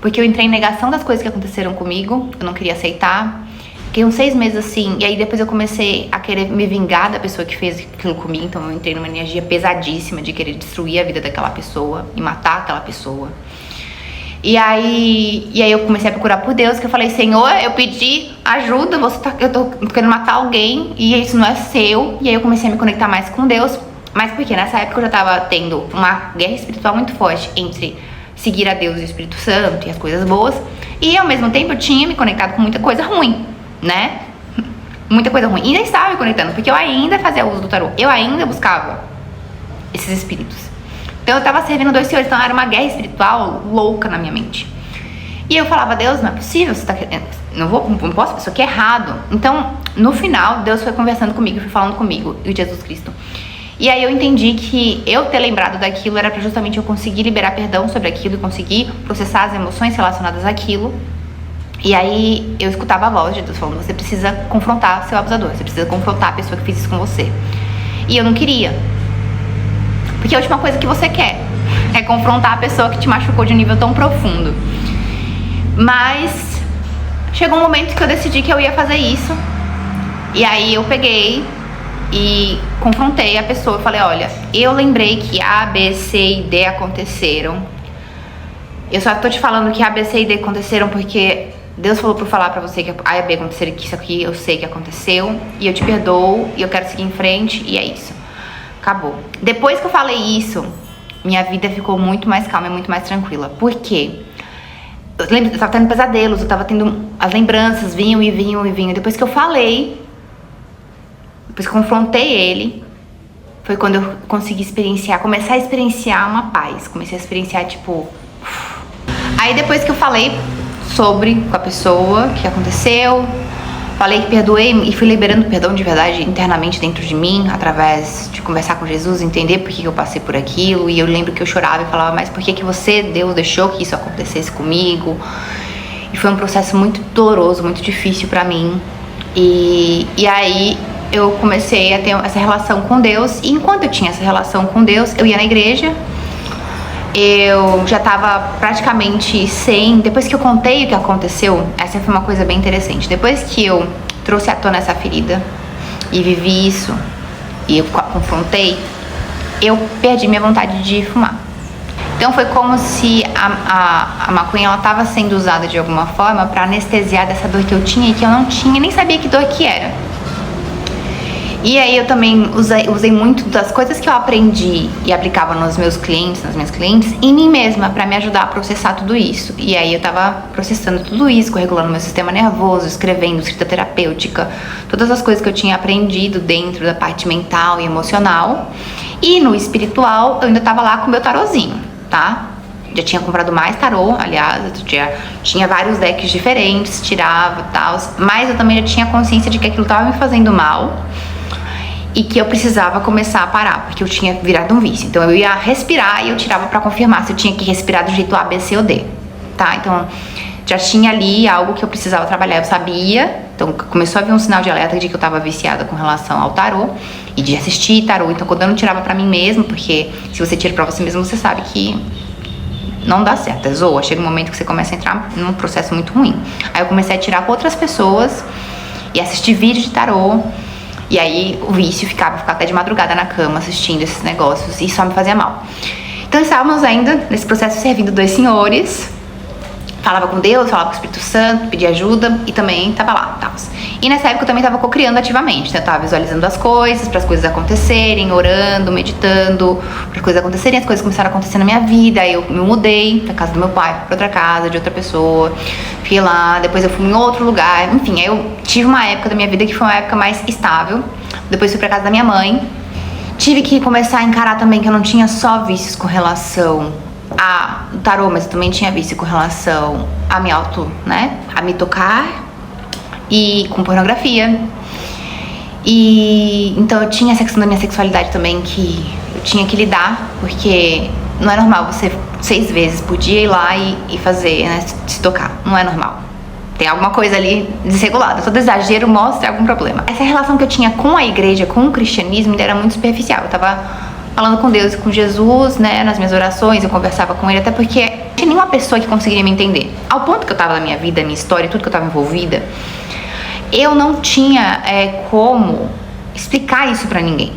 Porque eu entrei em negação das coisas que aconteceram comigo, eu não queria aceitar. Fiquei uns 6 meses assim, e aí depois eu comecei a querer me vingar da pessoa que fez aquilo comigo. Então eu entrei numa energia pesadíssima de querer destruir a vida daquela pessoa e matar aquela pessoa. E aí eu comecei a procurar por Deus, que eu falei, Senhor, eu pedi ajuda, eu tô querendo matar alguém e isso não é seu. E aí eu comecei a me conectar mais com Deus, mas porque nessa época eu já tava tendo uma guerra espiritual muito forte entre seguir a Deus e o Espírito Santo e as coisas boas, e ao mesmo tempo eu tinha me conectado com muita coisa ruim, né? Muita coisa ruim. E ainda estava me conectando, porque eu ainda fazia uso do tarô, eu ainda buscava esses espíritos. Então eu tava servindo 2 senhores, então era uma guerra espiritual louca na minha mente. E eu falava, Deus, não é possível, você tá querendo, não posso, isso aqui é errado. Então, no final, Deus foi conversando comigo, foi falando comigo, e o Jesus Cristo. E aí eu entendi que eu ter lembrado daquilo era pra justamente eu conseguir liberar perdão sobre aquilo e conseguir processar as emoções relacionadas àquilo. E aí eu escutava a voz de Deus falando, você precisa confrontar seu abusador, você precisa confrontar a pessoa que fez isso com você. E eu não queria. Porque a última coisa que você quer é confrontar a pessoa que te machucou de um nível tão profundo. Mas chegou um momento que eu decidi que eu ia fazer isso. E aí eu peguei e confrontei a pessoa. Eu falei, olha, eu lembrei que A, B, C e D aconteceram. Eu só tô te falando que A, B, C e D aconteceram porque Deus falou pra eu falar pra você que A e B aconteceram, que isso aqui eu sei que aconteceu. E eu te perdoo e eu quero seguir em frente e é isso. Acabou. Depois que eu falei isso, minha vida ficou muito mais calma e muito mais tranquila. Por quê? Eu tava tendo pesadelos, eu tava tendo... As lembranças vinham e vinham e vinham. Depois que eu falei, depois que eu confrontei ele, foi quando eu consegui começar a experienciar uma paz. Comecei a experienciar, tipo... Aí depois que eu falei com a pessoa, o que aconteceu... Falei que perdoei e fui liberando perdão de verdade internamente dentro de mim, através de conversar com Jesus, entender por que eu passei por aquilo. E eu lembro que eu chorava e falava, mas por que você, Deus, deixou que isso acontecesse comigo? E foi um processo muito doloroso, muito difícil pra mim. E aí eu comecei a ter essa relação com Deus. E enquanto eu tinha essa relação com Deus, eu ia na igreja. Eu já tava praticamente sem... Depois que eu contei o que aconteceu, essa foi uma coisa bem interessante. Depois que eu trouxe à tona essa ferida e vivi isso, e eu confrontei, eu perdi minha vontade de fumar. Então foi como se a maconha ela tava sendo usada de alguma forma pra anestesiar dessa dor que eu tinha e que eu não tinha, nem sabia que dor que era. E aí eu também usei muito das coisas que eu aprendi e aplicava nos meus clientes, nas minhas clientes, em mim mesma, pra me ajudar a processar tudo isso. E aí eu tava processando tudo isso, regulando meu sistema nervoso, escrevendo escrita terapêutica, todas as coisas que eu tinha aprendido dentro da parte mental e emocional. E no espiritual, eu ainda tava lá com o meu tarozinho, tá? Já tinha comprado mais tarô, aliás, eu tinha vários decks diferentes, tirava e tal, mas eu também já tinha consciência de que aquilo tava me fazendo mal e que eu precisava começar a parar, porque eu tinha virado um vício. Então eu ia respirar e eu tirava pra confirmar se eu tinha que respirar do jeito A, B, C ou D, tá? Então já tinha ali algo que eu precisava trabalhar, eu sabia. Então começou a vir um sinal de alerta de que eu tava viciada com relação ao tarô e de assistir tarô. Então quando eu não tirava pra mim mesma, porque se você tira pra você mesmo, você sabe que não dá certo, zoa. Chega um momento que você começa a entrar num processo muito ruim. Aí eu comecei a tirar com outras pessoas e assistir vídeos de tarô. E aí o vício ficava até de madrugada na cama assistindo esses negócios e só me fazia mal. Então estávamos ainda nesse processo servindo dois senhores. Falava com Deus, falava com o Espírito Santo, pedia ajuda e também tava lá, tal. E nessa época eu também tava co-criando ativamente, né? Eu tava visualizando as coisas, para as coisas acontecerem, orando, meditando, para as coisas acontecerem, as coisas começaram a acontecer na minha vida. Aí eu me mudei da casa do meu pai para outra casa de outra pessoa, fiquei lá, depois eu fui em outro lugar, enfim, aí eu tive uma época da minha vida que foi uma época mais estável. Depois fui pra casa da minha mãe. Tive que começar a encarar também que eu não tinha só vícios com relação a tarô, mas eu também tinha vício com relação a me a me tocar e com pornografia. E então eu tinha essa questão da minha sexualidade também que eu tinha que lidar, porque não é normal você 6 vezes por dia ir lá e fazer, né, se tocar. Não é normal. Tem alguma coisa ali desregulada. Todo exagero mostra algum problema. Essa relação que eu tinha com a igreja, com o cristianismo, ainda era muito superficial. Eu tava falando com Deus e com Jesus, né, nas minhas orações, eu conversava com ele, até porque não tinha nenhuma pessoa que conseguiria me entender. Ao ponto que eu tava na minha vida, minha história, tudo que eu tava envolvida, eu não tinha como explicar isso pra ninguém.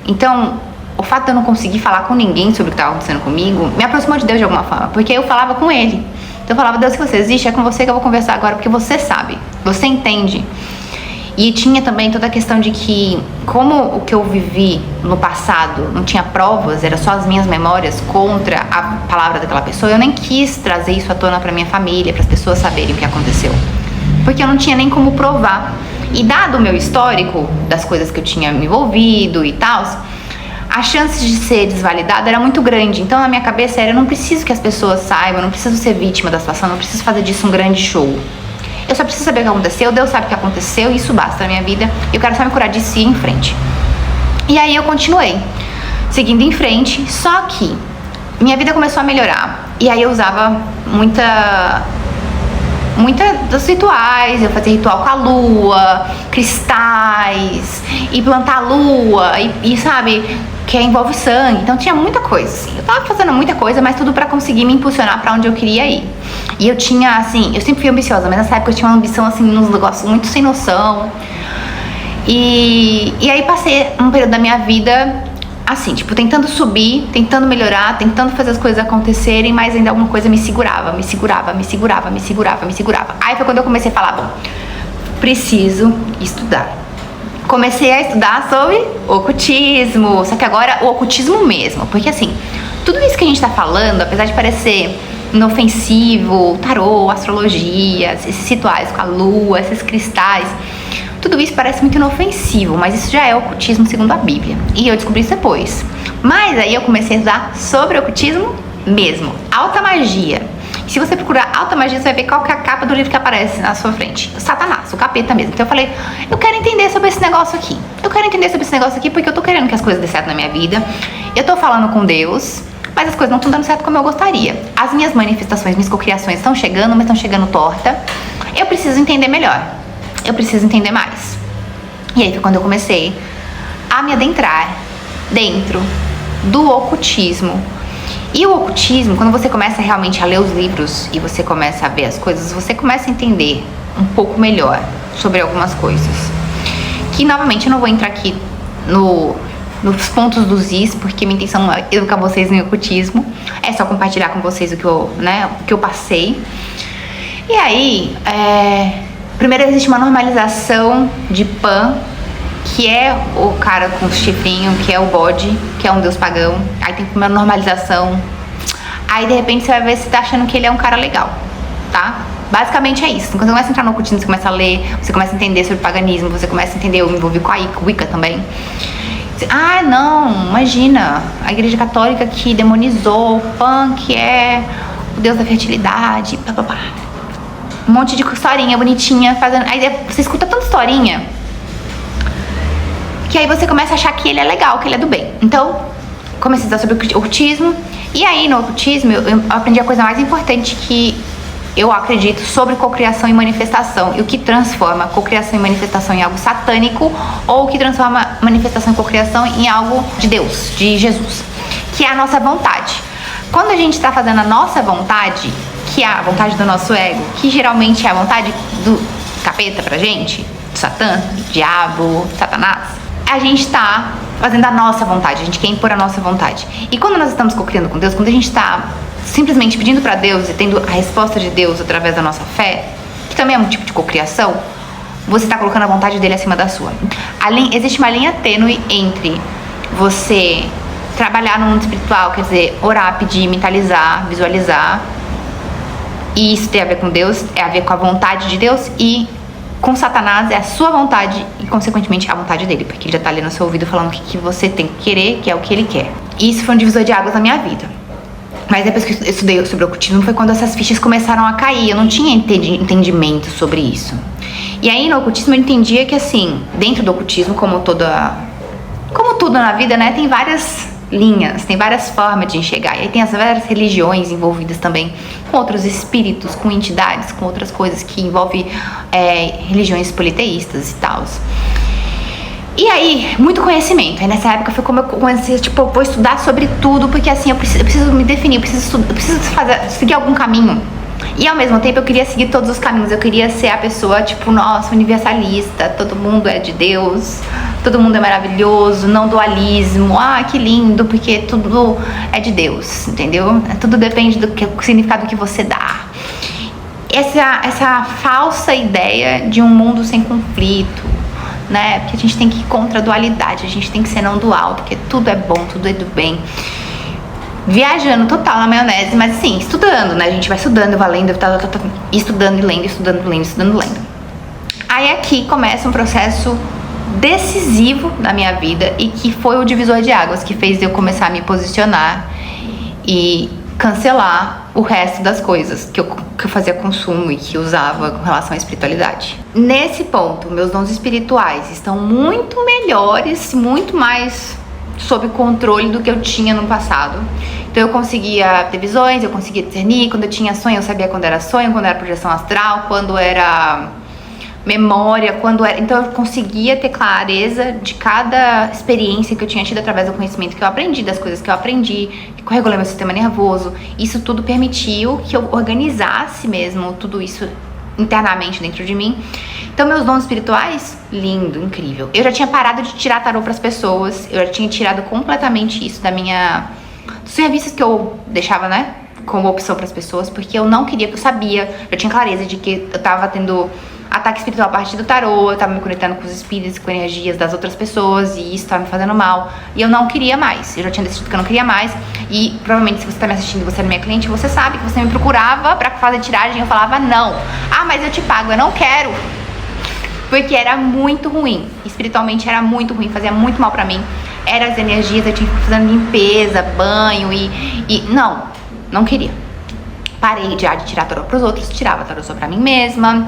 Então, o fato de eu não conseguir falar com ninguém sobre o que tava acontecendo comigo, me aproximou de Deus de alguma forma, porque eu falava com ele. Então eu falava, Deus, se você existe, é com você que eu vou conversar agora, porque você sabe, você entende. E tinha também toda a questão de que, como o que eu vivi no passado não tinha provas, era só as minhas memórias contra a palavra daquela pessoa, eu nem quis trazer isso à tona pra minha família, para as pessoas saberem o que aconteceu. Porque eu não tinha nem como provar. E dado o meu histórico, das coisas que eu tinha me envolvido e tal, a chance de ser desvalidada era muito grande. Então na minha cabeça era, eu não preciso que as pessoas saibam, eu não preciso ser vítima da situação, não preciso fazer disso um grande show. Eu só preciso saber o que aconteceu, Deus sabe o que aconteceu, e isso basta na minha vida. Eu quero só me curar disso e ir em frente. E aí eu continuei, seguindo em frente, só que minha vida começou a melhorar. E aí eu usava muita dos rituais, eu fazia ritual com a lua, cristais, e plantar a lua, e sabe, que envolve sangue. Então tinha muita coisa, assim. Eu tava fazendo muita coisa, mas tudo pra conseguir me impulsionar pra onde eu queria ir. E eu tinha, assim, eu sempre fui ambiciosa, mas nessa época eu tinha uma ambição, assim, nos negócios muito sem noção. E aí passei um período da minha vida, assim, tipo, tentando subir, tentando melhorar, tentando fazer as coisas acontecerem, mas ainda alguma coisa me segurava. Aí foi quando eu comecei a falar, bom, preciso estudar. Comecei a estudar sobre ocultismo, só que agora o ocultismo mesmo, porque assim, tudo isso que a gente tá falando, apesar de parecer inofensivo, tarô, astrologia, esses rituais com a lua, esses cristais, tudo isso parece muito inofensivo, mas isso já é ocultismo segundo a Bíblia. E eu descobri isso depois. Mas aí eu comecei a estudar sobre ocultismo mesmo, alta magia. E se você procurar alta magia, você vai ver qual que é a capa do livro que aparece na sua frente. O Satanás, o capeta mesmo. Então eu falei, eu quero entender sobre esse negócio aqui. Porque eu tô querendo que as coisas dêem certo na minha vida. Eu tô falando com Deus, mas as coisas não estão dando certo como eu gostaria. As minhas manifestações, minhas cocriações estão chegando, mas estão chegando torta. Eu preciso entender melhor. Eu preciso entender mais. E aí foi quando eu comecei a me adentrar dentro do ocultismo. E o ocultismo, quando você começa realmente a ler os livros e você começa a ver as coisas, você começa a entender um pouco melhor sobre algumas coisas. Que, novamente, eu não vou entrar aqui nos pontos dos is, porque minha intenção é educar vocês no ocultismo. É só compartilhar com vocês o que eu passei. E aí, primeiro existe uma normalização de Pan que é o cara com o chifrinho, que é o bode, que é um deus pagão. Aí tem uma normalização. Aí de repente você vai ver se você tá achando que ele é um cara legal, tá? Basicamente é isso. Quando você começa a entrar no ocultismo, você começa a ler, você começa a entender sobre paganismo, você começa a entender, eu me envolvi com a Wicca também. Ah, não, imagina, a igreja católica que demonizou o Pan, que é o deus da fertilidade, blá, blá, blá. Um monte de historinha bonitinha, fazendo. Aí você escuta tanta historinha que aí você começa a achar que ele é legal, que ele é do bem. Então, comecei a estudar sobre o ocultismo. E aí, no ocultismo, eu aprendi a coisa mais importante que eu acredito sobre cocriação e manifestação. E o que transforma cocriação e manifestação em algo satânico, ou o que transforma manifestação e cocriação em algo de Deus, de Jesus, que é a nossa vontade. Quando a gente está fazendo a nossa vontade, que é a vontade do nosso ego, que geralmente é a vontade do capeta pra gente, do Satã, do diabo, Satanás, a gente está fazendo a nossa vontade, a gente quer impor a nossa vontade. E quando nós estamos cocriando com Deus, quando a gente está simplesmente pedindo para Deus e tendo a resposta de Deus através da nossa fé, que também é um tipo de cocriação, você está colocando a vontade dele acima da sua. Existe uma linha tênue entre você trabalhar no mundo espiritual, quer dizer, orar, pedir, mentalizar, visualizar, e isso tem a ver com Deus, é a ver com a vontade de Deus, e com Satanás é a sua vontade e, consequentemente, a vontade dele, porque ele já tá ali no seu ouvido falando o que você tem que querer, que é o que ele quer. E isso foi um divisor de águas na minha vida. Mas depois que eu estudei sobre o ocultismo, foi quando essas fichas começaram a cair. Eu não tinha entendimento sobre isso. E aí, no ocultismo, eu entendia que, assim, dentro do ocultismo, como tudo na vida, né, tem várias linhas, tem várias formas de enxergar. E aí tem as várias religiões envolvidas também, com outros espíritos, com entidades, com outras coisas que envolvem religiões politeístas e tal. E aí, muito conhecimento. Aí nessa época foi como eu comecei, tipo, eu vou estudar sobre tudo, porque assim, eu preciso me definir, eu preciso seguir algum caminho. E ao mesmo tempo eu queria seguir todos os caminhos, eu queria ser a pessoa, tipo, nossa, universalista, todo mundo é de Deus, todo mundo é maravilhoso, não dualismo, que lindo, porque tudo é de Deus, entendeu? Tudo depende do significado que você dá. Essa falsa ideia de um mundo sem conflito, né? Porque a gente tem que ir contra a dualidade, a gente tem que ser não dual, porque tudo é bom, tudo é do bem. Viajando total na maionese, mas assim, estudando, né? A gente vai estudando, vai lendo, estudando e lendo, estudando, lendo, estudando, lendo. Aí aqui começa um processo decisivo na minha vida e que foi o divisor de águas que fez eu começar a me posicionar e cancelar o resto das coisas que eu fazia consumo e que usava com relação à espiritualidade. Nesse ponto, meus dons espirituais estão muito melhores, muito mais sob controle do que eu tinha no passado. Então eu conseguia ter visões, eu conseguia discernir, quando eu tinha sonho eu sabia quando era sonho, quando era projeção astral, quando era memória, quando era... Então eu conseguia ter clareza de cada experiência que eu tinha tido através do conhecimento que eu aprendi, das coisas que eu aprendi, que eu regulei meu sistema nervoso. Isso tudo permitiu que eu organizasse mesmo tudo isso internamente dentro de mim. Então meus dons espirituais, lindo, incrível. Eu já tinha parado de tirar tarô pras pessoas, eu já tinha tirado completamente isso dos serviços que eu deixava, né, como opção pras pessoas, porque eu não queria, porque eu sabia, eu tinha clareza de que eu tava tendo ataque espiritual a partir do tarô, eu tava me conectando com os espíritos, com energias das outras pessoas, e isso tava me fazendo mal, e eu não queria mais, eu já tinha decidido que eu não queria mais, e provavelmente se você tá me assistindo e você é minha cliente, você sabe que você me procurava pra fazer tiragem, eu falava não, mas eu te pago, eu não quero, porque era muito ruim, espiritualmente era muito ruim, fazia muito mal pra mim, eram as energias, eu tinha que ficar fazendo limpeza, banho, e não queria. Parei de tirar tarô pros outros, tirava tarô só pra mim mesma.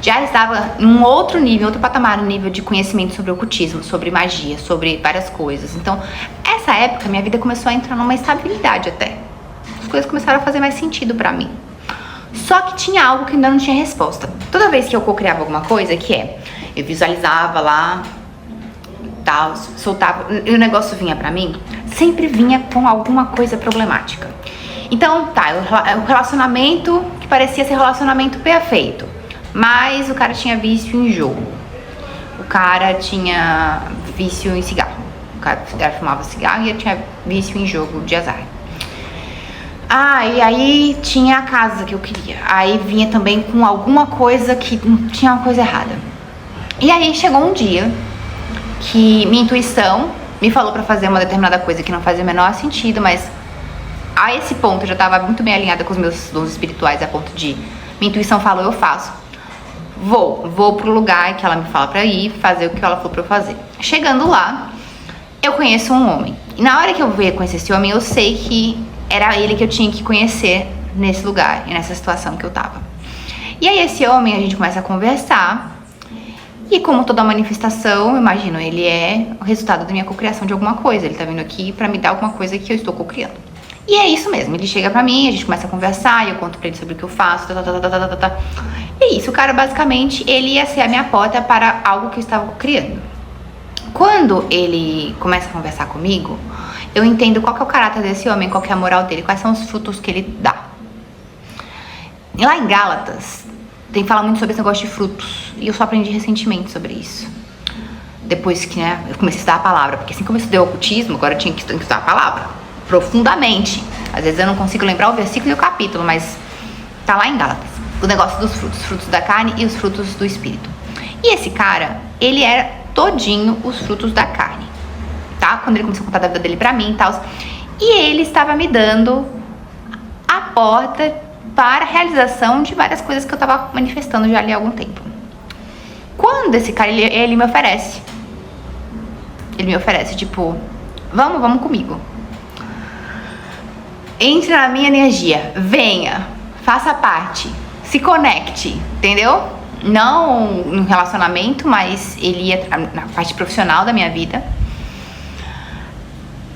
Já estava em um outro nível, outro patamar, um nível de conhecimento sobre ocultismo, sobre magia, sobre várias coisas. Então, essa época, minha vida começou a entrar numa estabilidade até. As coisas começaram a fazer mais sentido pra mim. Só que tinha algo que ainda não tinha resposta. Toda vez que eu co-criava alguma coisa, eu visualizava lá, tal, soltava, e o negócio vinha pra mim, sempre vinha com alguma coisa problemática. Então, o relacionamento que parecia ser relacionamento perfeito, mas o cara tinha vício em jogo, o cara tinha vício em cigarro, o cara fumava cigarro e ele tinha vício em jogo de azar. E aí tinha a casa que eu queria, aí vinha também com alguma coisa que tinha uma coisa errada. E aí chegou um dia que minha intuição me falou pra fazer uma determinada coisa que não fazia o menor sentido, mas a esse ponto eu já tava muito bem alinhada com os meus dons espirituais, a ponto de minha intuição falou, eu faço. Vou pro lugar que ela me fala pra ir, fazer o que ela falou pra eu fazer. Chegando lá, eu conheço um homem. E na hora que eu veio conhecer esse homem, eu sei que era ele que eu tinha que conhecer nesse lugar e nessa situação que eu tava. E aí esse homem, a gente começa a conversar. E como toda manifestação, eu imagino, ele é o resultado da minha cocriação de alguma coisa. Ele tá vindo aqui pra me dar alguma coisa que eu estou cocriando. E é isso mesmo, ele chega pra mim, a gente começa a conversar, e eu conto pra ele sobre o que eu faço, E é isso, o cara basicamente, ele ia ser a minha porta para algo que eu estava criando. Quando ele começa a conversar comigo, eu entendo qual que é o caráter desse homem, qual que é a moral dele, quais são os frutos que ele dá. E lá em Gálatas, tem que falar muito sobre esse negócio de frutos, e eu só aprendi recentemente sobre isso. Depois que, né, eu comecei a estudar a palavra, porque assim como eu estudei o ocultismo, agora eu tinha que estudar a palavra. Profundamente. Às vezes eu não consigo lembrar o versículo e o capítulo, mas tá lá em Gálatas. O negócio dos frutos da carne e os frutos do espírito. E esse cara, ele era todinho os frutos da carne, tá? Quando ele começou a contar da vida dele pra mim e tal. E ele estava me dando a porta para a realização de várias coisas que eu tava manifestando já ali há algum tempo. Quando esse cara, ele me oferece. Ele me oferece, tipo, vamos comigo. Entre na minha energia, venha, faça parte, se conecte, entendeu? Não no relacionamento, mas ele ia na parte profissional da minha vida.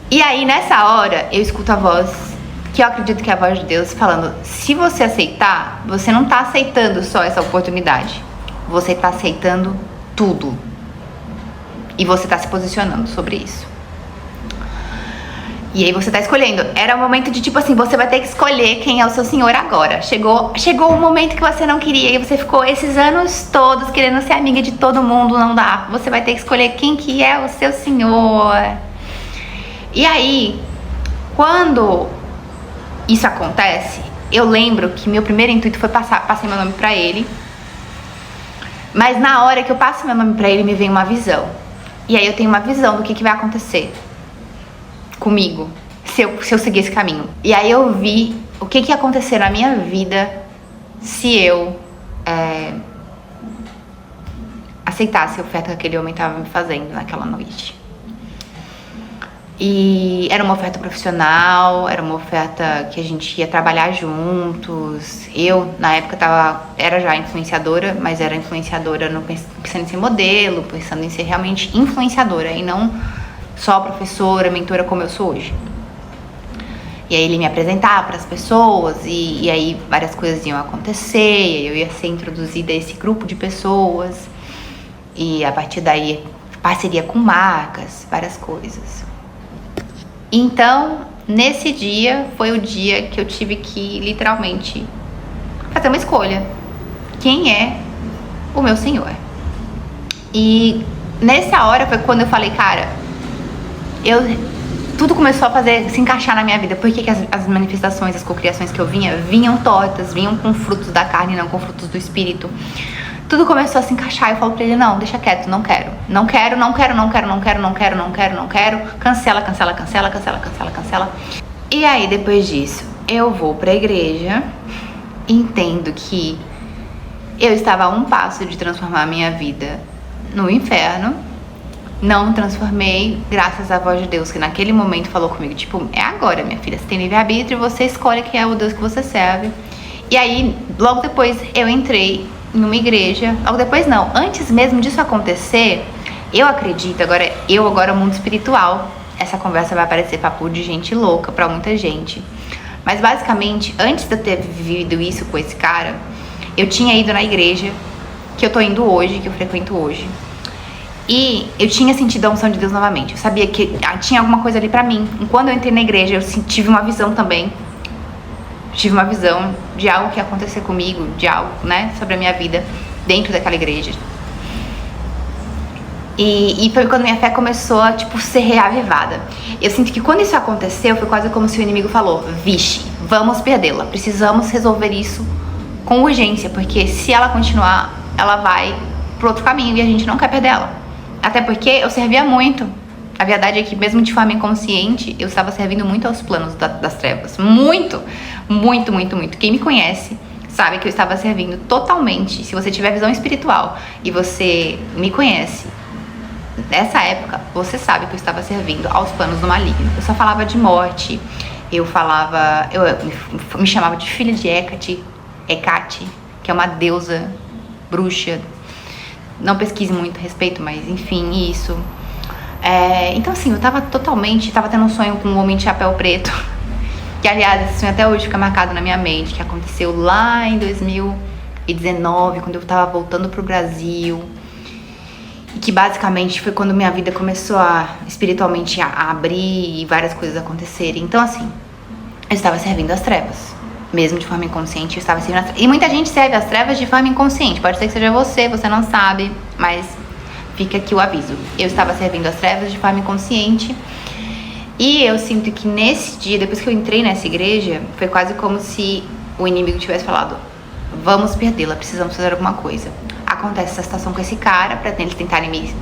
E aí, nessa hora, eu escuto a voz, que eu acredito que é a voz de Deus, falando, se você aceitar, você não tá aceitando só essa oportunidade, você tá aceitando tudo. E você tá se posicionando sobre isso. E aí você tá escolhendo. Era um momento de tipo assim, você vai ter que escolher quem é o seu senhor agora. Chegou um momento que você não queria e você ficou esses anos todos querendo ser amiga de todo mundo, não dá. Você vai ter que escolher quem que é o seu senhor. E aí, quando isso acontece, eu lembro que meu primeiro intuito foi passei meu nome pra ele. Mas na hora que eu passo meu nome pra ele, me vem uma visão. E aí eu tenho uma visão do que vai acontecer comigo, se eu seguir esse caminho. E aí eu vi o que ia acontecer na minha vida se eu aceitasse a oferta que aquele homem estava me fazendo naquela noite. E era uma oferta profissional, era uma oferta que a gente ia trabalhar juntos. Eu, na época, era já influenciadora, mas era influenciadora não pensando em ser modelo, pensando em ser realmente influenciadora e não só professora, mentora como eu sou hoje. E aí ele me apresentava para as pessoas e aí várias coisas iam acontecer, e eu ia ser introduzida a esse grupo de pessoas e a partir daí parceria com marcas, várias coisas. Então, nesse dia foi o dia que eu tive que literalmente fazer uma escolha. Quem é o meu senhor? E nessa hora foi quando eu falei, cara, tudo começou a se encaixar na minha vida. Por que as manifestações, as cocriações que eu vinham tortas, vinham com frutos da carne, não com frutos do espírito. Tudo começou a se encaixar. Eu falo pra ele, não, deixa quieto, não quero. Cancela. E aí, depois disso, eu vou pra igreja, entendo que eu estava a um passo de transformar a minha vida no inferno. Não transformei, graças à voz de Deus, que naquele momento falou comigo, tipo, é agora, minha filha, você tem livre-arbítrio, você escolhe quem é o Deus que você serve. E aí, logo depois, eu entrei em uma igreja, logo depois não, antes mesmo disso acontecer, eu acredito, agora mundo espiritual, essa conversa vai parecer papo de gente louca pra muita gente, mas basicamente, antes de eu ter vivido isso com esse cara, eu tinha ido na igreja, que eu tô indo hoje, que eu frequento hoje, e eu tinha sentido a unção de Deus novamente, eu sabia que tinha alguma coisa ali pra mim, e quando eu entrei na igreja, eu tive uma visão também, tive uma visão de algo que ia acontecer comigo, de algo, né, sobre a minha vida dentro daquela igreja. E foi quando minha fé começou a, tipo, ser reavivada. Eu sinto que quando isso aconteceu, foi quase como se o inimigo falou, vixe, vamos perdê-la, precisamos resolver isso com urgência, porque se ela continuar, ela vai pro outro caminho e a gente não quer perder ela. Até porque eu servia muito. A verdade é que mesmo de forma inconsciente, eu estava servindo muito aos planos das trevas. Muito, muito, muito, muito. Quem me conhece sabe que eu estava servindo totalmente. Se você tiver visão espiritual e você me conhece, nessa época, você sabe que eu estava servindo aos planos do maligno. Eu só falava de morte, eu me chamava de filha de Hecate, que é uma deusa bruxa. Não pesquise muito a respeito, mas enfim, isso. Então assim, eu tava tendo um sonho com um homem de chapéu preto, que aliás, esse sonho até hoje fica marcado na minha mente, que aconteceu lá em 2019, quando eu tava voltando pro Brasil, e que basicamente foi quando minha vida começou espiritualmente a abrir e várias coisas acontecerem. Então assim, eu estava servindo as trevas, mesmo de forma inconsciente, eu estava servindo as trevas. E muita gente serve as trevas de forma inconsciente, pode ser que seja você não sabe, mas fica aqui o aviso. Eu estava servindo as trevas de forma inconsciente. E eu sinto que nesse dia, depois que eu entrei nessa igreja, foi quase como se o inimigo tivesse falado: vamos perdê-la, precisamos fazer alguma coisa. Acontece essa situação com esse cara, pra eles tentarem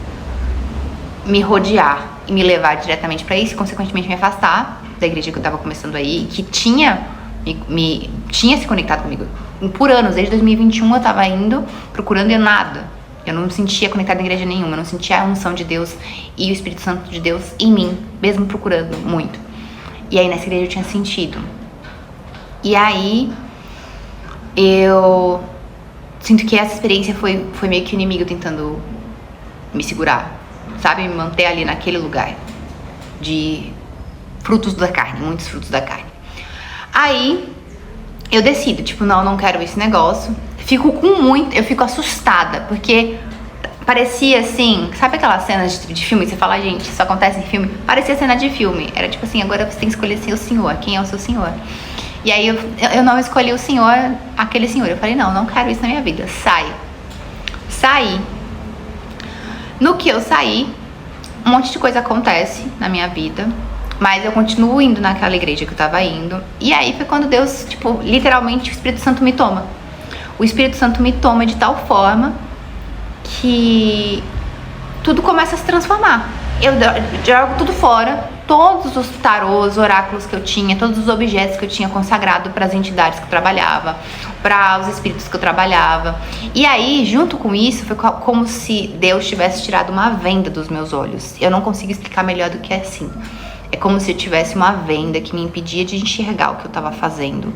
me rodear e me levar diretamente pra isso, e consequentemente me afastar da igreja que eu tava começando aí, que tinha se conectado comigo. Por anos, desde 2021 eu tava indo, procurando e nada. Eu não me sentia conectada em igreja nenhuma, eu não sentia a unção de Deus e o Espírito Santo de Deus em mim, mesmo procurando muito. E aí nessa igreja eu tinha sentido. E aí eu sinto que essa experiência foi meio que o inimigo tentando me segurar, sabe? Me manter ali naquele lugar de frutos da carne, muitos frutos da carne. Aí eu decido, tipo, não quero esse negócio. Eu fico assustada, porque parecia assim, sabe aquelas cenas de filme que você fala, gente, isso acontece em filme? Parecia cena de filme, era tipo assim, agora você tem que escolher assim, o senhor, quem é o seu senhor? E aí eu não escolhi o senhor, aquele senhor, eu falei, não quero isso na minha vida, saí. No que eu saí, um monte de coisa acontece na minha vida, mas eu continuo indo naquela igreja que eu tava indo, e aí foi quando Deus, tipo, literalmente o Espírito Santo me toma. O Espírito Santo me toma de tal forma que tudo começa a se transformar. Eu jogo tudo fora, todos os tarôs, oráculos que eu tinha, todos os objetos que eu tinha consagrado para as entidades que eu trabalhava, para os espíritos que eu trabalhava. E aí, junto com isso, foi como se Deus tivesse tirado uma venda dos meus olhos. Eu não consigo explicar melhor do que assim. É como se eu tivesse uma venda que me impedia de enxergar o que eu estava fazendo.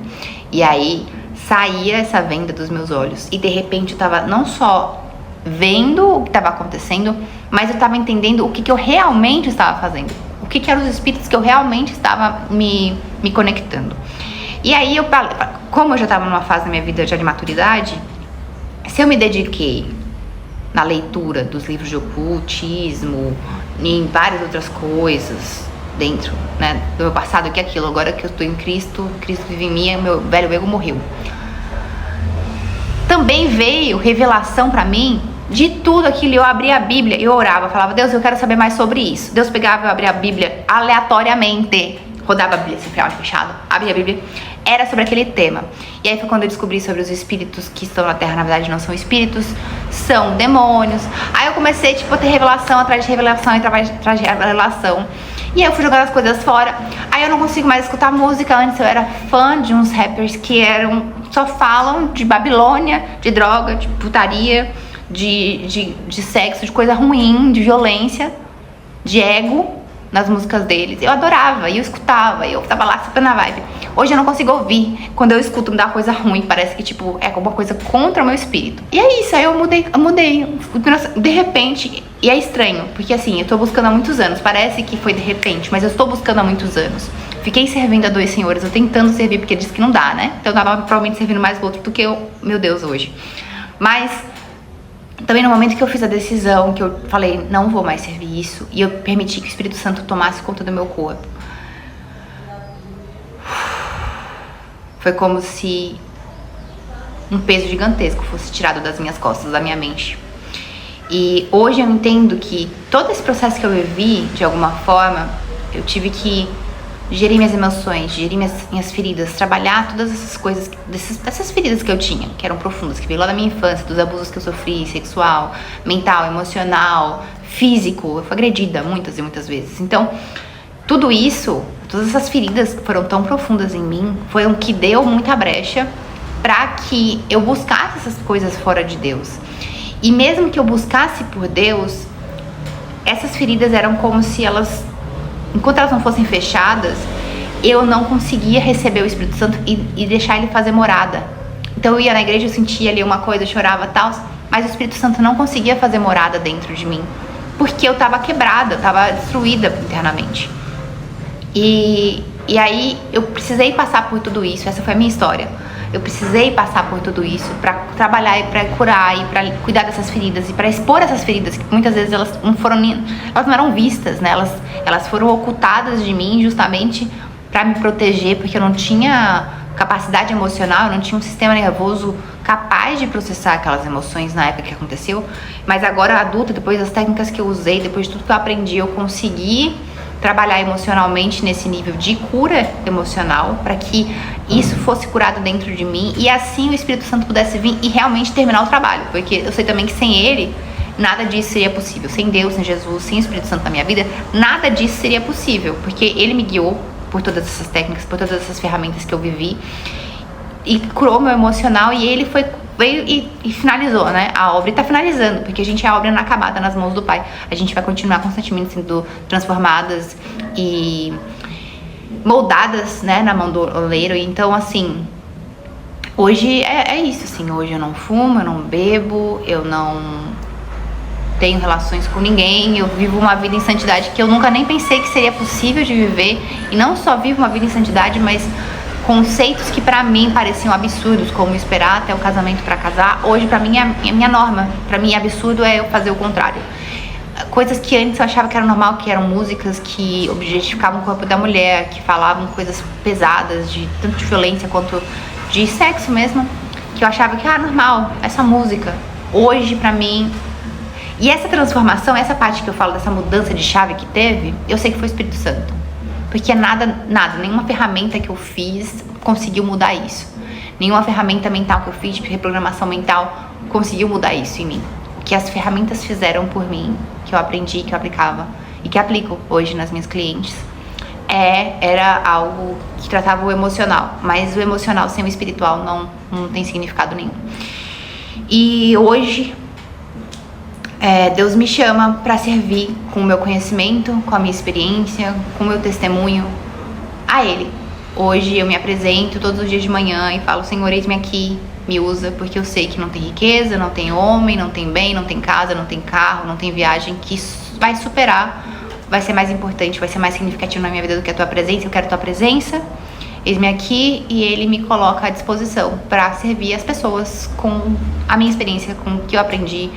E aí saía essa venda dos meus olhos e de repente eu tava não só vendo o que estava acontecendo, mas eu tava entendendo o que eu realmente estava fazendo, o que eram os espíritos que eu realmente estava me conectando. E aí como eu já estava numa fase da minha vida já de maturidade, se eu me dediquei na leitura dos livros de ocultismo, em várias outras coisas dentro, né, do meu passado, que é aquilo, agora que eu estou em Cristo vive em mim, meu velho ego morreu. Também veio revelação pra mim de tudo aquilo. Eu abria a Bíblia, eu orava, falava, Deus, eu quero saber mais sobre isso. Deus pegava, eu abria a Bíblia aleatoriamente, rodava a Bíblia, sempre olho fechado, abria a Bíblia, era sobre aquele tema. E aí foi quando eu descobri sobre os espíritos que estão na Terra, na verdade não são espíritos, são demônios. Aí eu comecei, tipo, a ter revelação atrás de revelação e atrás de revelação. E aí eu fui jogando as coisas fora. Aí eu não consigo mais escutar música. Antes eu era fã de uns rappers que só falam de Babilônia, de droga, de putaria, de sexo, de coisa ruim, de violência, de ego nas músicas deles. Eu adorava, e eu escutava, e eu tava lá super na vibe. Hoje eu não consigo ouvir. Quando eu escuto me dá coisa ruim, parece que tipo é alguma coisa contra o meu espírito. E é isso, aí eu mudei de repente. E é estranho, porque assim, eu tô buscando há muitos anos. Parece que foi de repente, mas eu estou buscando há muitos anos. Fiquei servindo a 2 senhores, eu tentando servir, porque disse que não dá, né? Então eu tava provavelmente servindo mais o outro do que eu, meu Deus, hoje. Mas também no momento que eu fiz a decisão, que eu falei, não vou mais servir isso, e eu permiti que o Espírito Santo tomasse conta do meu corpo, foi como se um peso gigantesco fosse tirado das minhas costas, da minha mente. E hoje eu entendo que todo esse processo que eu vivi, de alguma forma, eu tive que gerir minhas emoções, gerir minhas feridas, trabalhar todas essas coisas, dessas feridas que eu tinha, que eram profundas, que veio lá da minha infância, dos abusos que eu sofri, sexual, mental, emocional, físico. Eu fui agredida muitas e muitas vezes. Então, tudo isso, todas essas feridas que foram tão profundas em mim, foi o que deu muita brecha para que eu buscasse essas coisas fora de Deus. E mesmo que eu buscasse por Deus, essas feridas eram como se elas, enquanto elas não fossem fechadas, eu não conseguia receber o Espírito Santo e deixar ele fazer morada. Então eu ia na igreja, eu sentia ali uma coisa, eu chorava e tal, mas o Espírito Santo não conseguia fazer morada dentro de mim, porque eu tava quebrada, eu tava destruída internamente. E aí eu precisei passar por tudo isso, essa foi a minha história. Eu precisei passar por tudo isso para trabalhar e para curar e para cuidar dessas feridas e para expor essas feridas, que muitas vezes elas não eram vistas, né? Elas foram ocultadas de mim justamente para me proteger, porque eu não tinha capacidade emocional, eu não tinha um sistema nervoso capaz de processar aquelas emoções na época que aconteceu. Mas agora adulta, depois das técnicas que eu usei, depois de tudo que eu aprendi, eu consegui trabalhar emocionalmente nesse nível de cura emocional para que isso fosse curado dentro de mim e assim o Espírito Santo pudesse vir e realmente terminar o trabalho, porque eu sei também que sem ele nada disso seria possível, sem Deus, sem Jesus, sem o Espírito Santo na minha vida, nada disso seria possível, porque ele me guiou por todas essas técnicas, por todas essas ferramentas que eu vivi e curou meu emocional e ele veio e finalizou, né? A obra está finalizando, porque a gente é a obra inacabada nas mãos do Pai. A gente vai continuar constantemente sendo transformadas e moldadas, né, na mão do oleiro. Então, assim, hoje é isso, assim. Hoje eu não fumo, eu não bebo, eu não tenho relações com ninguém. Eu vivo uma vida em santidade que eu nunca nem pensei que seria possível de viver. E não só vivo uma vida em santidade, mas conceitos que pra mim pareciam absurdos, como esperar até o casamento pra casar, hoje pra mim é minha norma. Pra mim absurdo é eu fazer o contrário. Coisas que antes eu achava que era normal, que eram músicas que objetificavam o corpo da mulher, que falavam coisas pesadas, de tanto de violência quanto de sexo mesmo, que eu achava que normal, essa música. Hoje pra mim, e essa transformação, essa parte que eu falo dessa mudança de chave que teve, eu sei que foi o Espírito Santo. Porque nada, nenhuma ferramenta que eu fiz conseguiu mudar isso. Nenhuma ferramenta mental que eu fiz, de reprogramação mental, conseguiu mudar isso em mim. O que as ferramentas fizeram por mim, que eu aprendi, que eu aplicava e que aplico hoje nas minhas clientes, era algo que tratava o emocional. Mas o emocional sem o espiritual não tem significado nenhum. E hoje Deus me chama para servir com o meu conhecimento, com a minha experiência, com o meu testemunho a Ele. Hoje eu me apresento todos os dias de manhã e falo: Senhor, eis-me aqui, me usa, porque eu sei que não tem riqueza, não tem homem, não tem bem, não tem casa, não tem carro, não tem viagem que vai superar, vai ser mais importante, vai ser mais significativo na minha vida do que a Tua presença. Eu quero Tua presença, eis-me aqui, e Ele me coloca à disposição para servir as pessoas com a minha experiência, com o que eu aprendi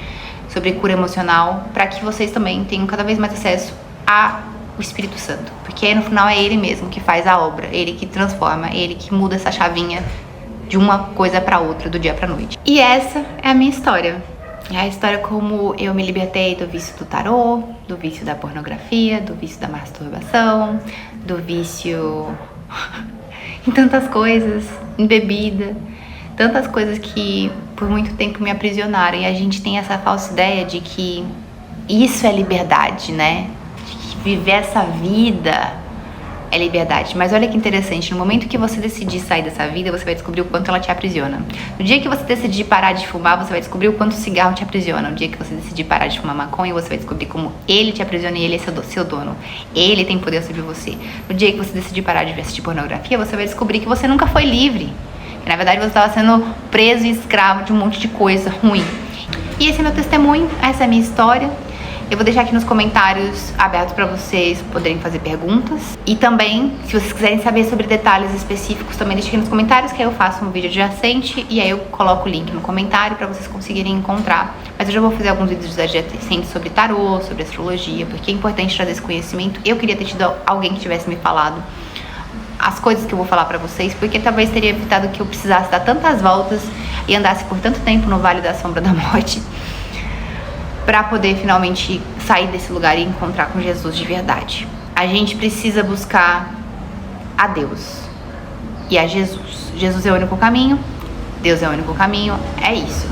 sobre cura emocional, para que vocês também tenham cada vez mais acesso ao Espírito Santo, porque no final é Ele mesmo que faz a obra, Ele que transforma, Ele que muda essa chavinha de uma coisa para outra, do dia para noite. E essa é a minha história, é a história como eu me libertei do vício do tarô, do vício da pornografia, do vício da masturbação, do vício em tantas coisas, em bebida, tantas coisas que por muito tempo me aprisionaram. E a gente tem essa falsa ideia de que isso é liberdade, né? De que viver essa vida é liberdade. Mas olha que interessante, no momento que você decidir sair dessa vida, você vai descobrir o quanto ela te aprisiona. No dia que você decidir parar de fumar, você vai descobrir o quanto o cigarro te aprisiona. No dia que você decidir parar de fumar maconha, você vai descobrir como ele te aprisiona e ele é seu dono. Ele tem poder sobre você. No dia que você decidir parar de assistir pornografia, você vai descobrir que você nunca foi livre. Que na verdade você estava sendo preso e escravo de um monte de coisa ruim. E esse é meu testemunho, essa é a minha história. Eu vou deixar aqui nos comentários abertos para vocês poderem fazer perguntas. E também, se vocês quiserem saber sobre detalhes específicos, também deixem aqui nos comentários, que aí eu faço um vídeo adjacente e aí eu coloco o link no comentário para vocês conseguirem encontrar. Mas eu já vou fazer alguns vídeos adjacentes sobre tarô, sobre astrologia, porque é importante trazer esse conhecimento. Eu queria ter tido alguém que tivesse me falado as coisas que eu vou falar pra vocês, porque talvez teria evitado que eu precisasse dar tantas voltas e andasse por tanto tempo no Vale da Sombra da Morte pra poder finalmente sair desse lugar e encontrar com Jesus de verdade. A gente precisa buscar a Deus e a Jesus. Jesus é o único caminho, Deus é o único caminho, é isso.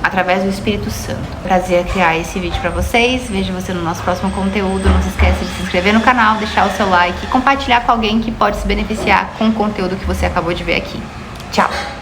Através do Espírito Santo. Prazer criar esse vídeo pra vocês. Vejo você no nosso próximo conteúdo. Não se esqueça de se inscrever no canal, deixar o seu like e compartilhar com alguém que pode se beneficiar com o conteúdo que você acabou de ver aqui. Tchau!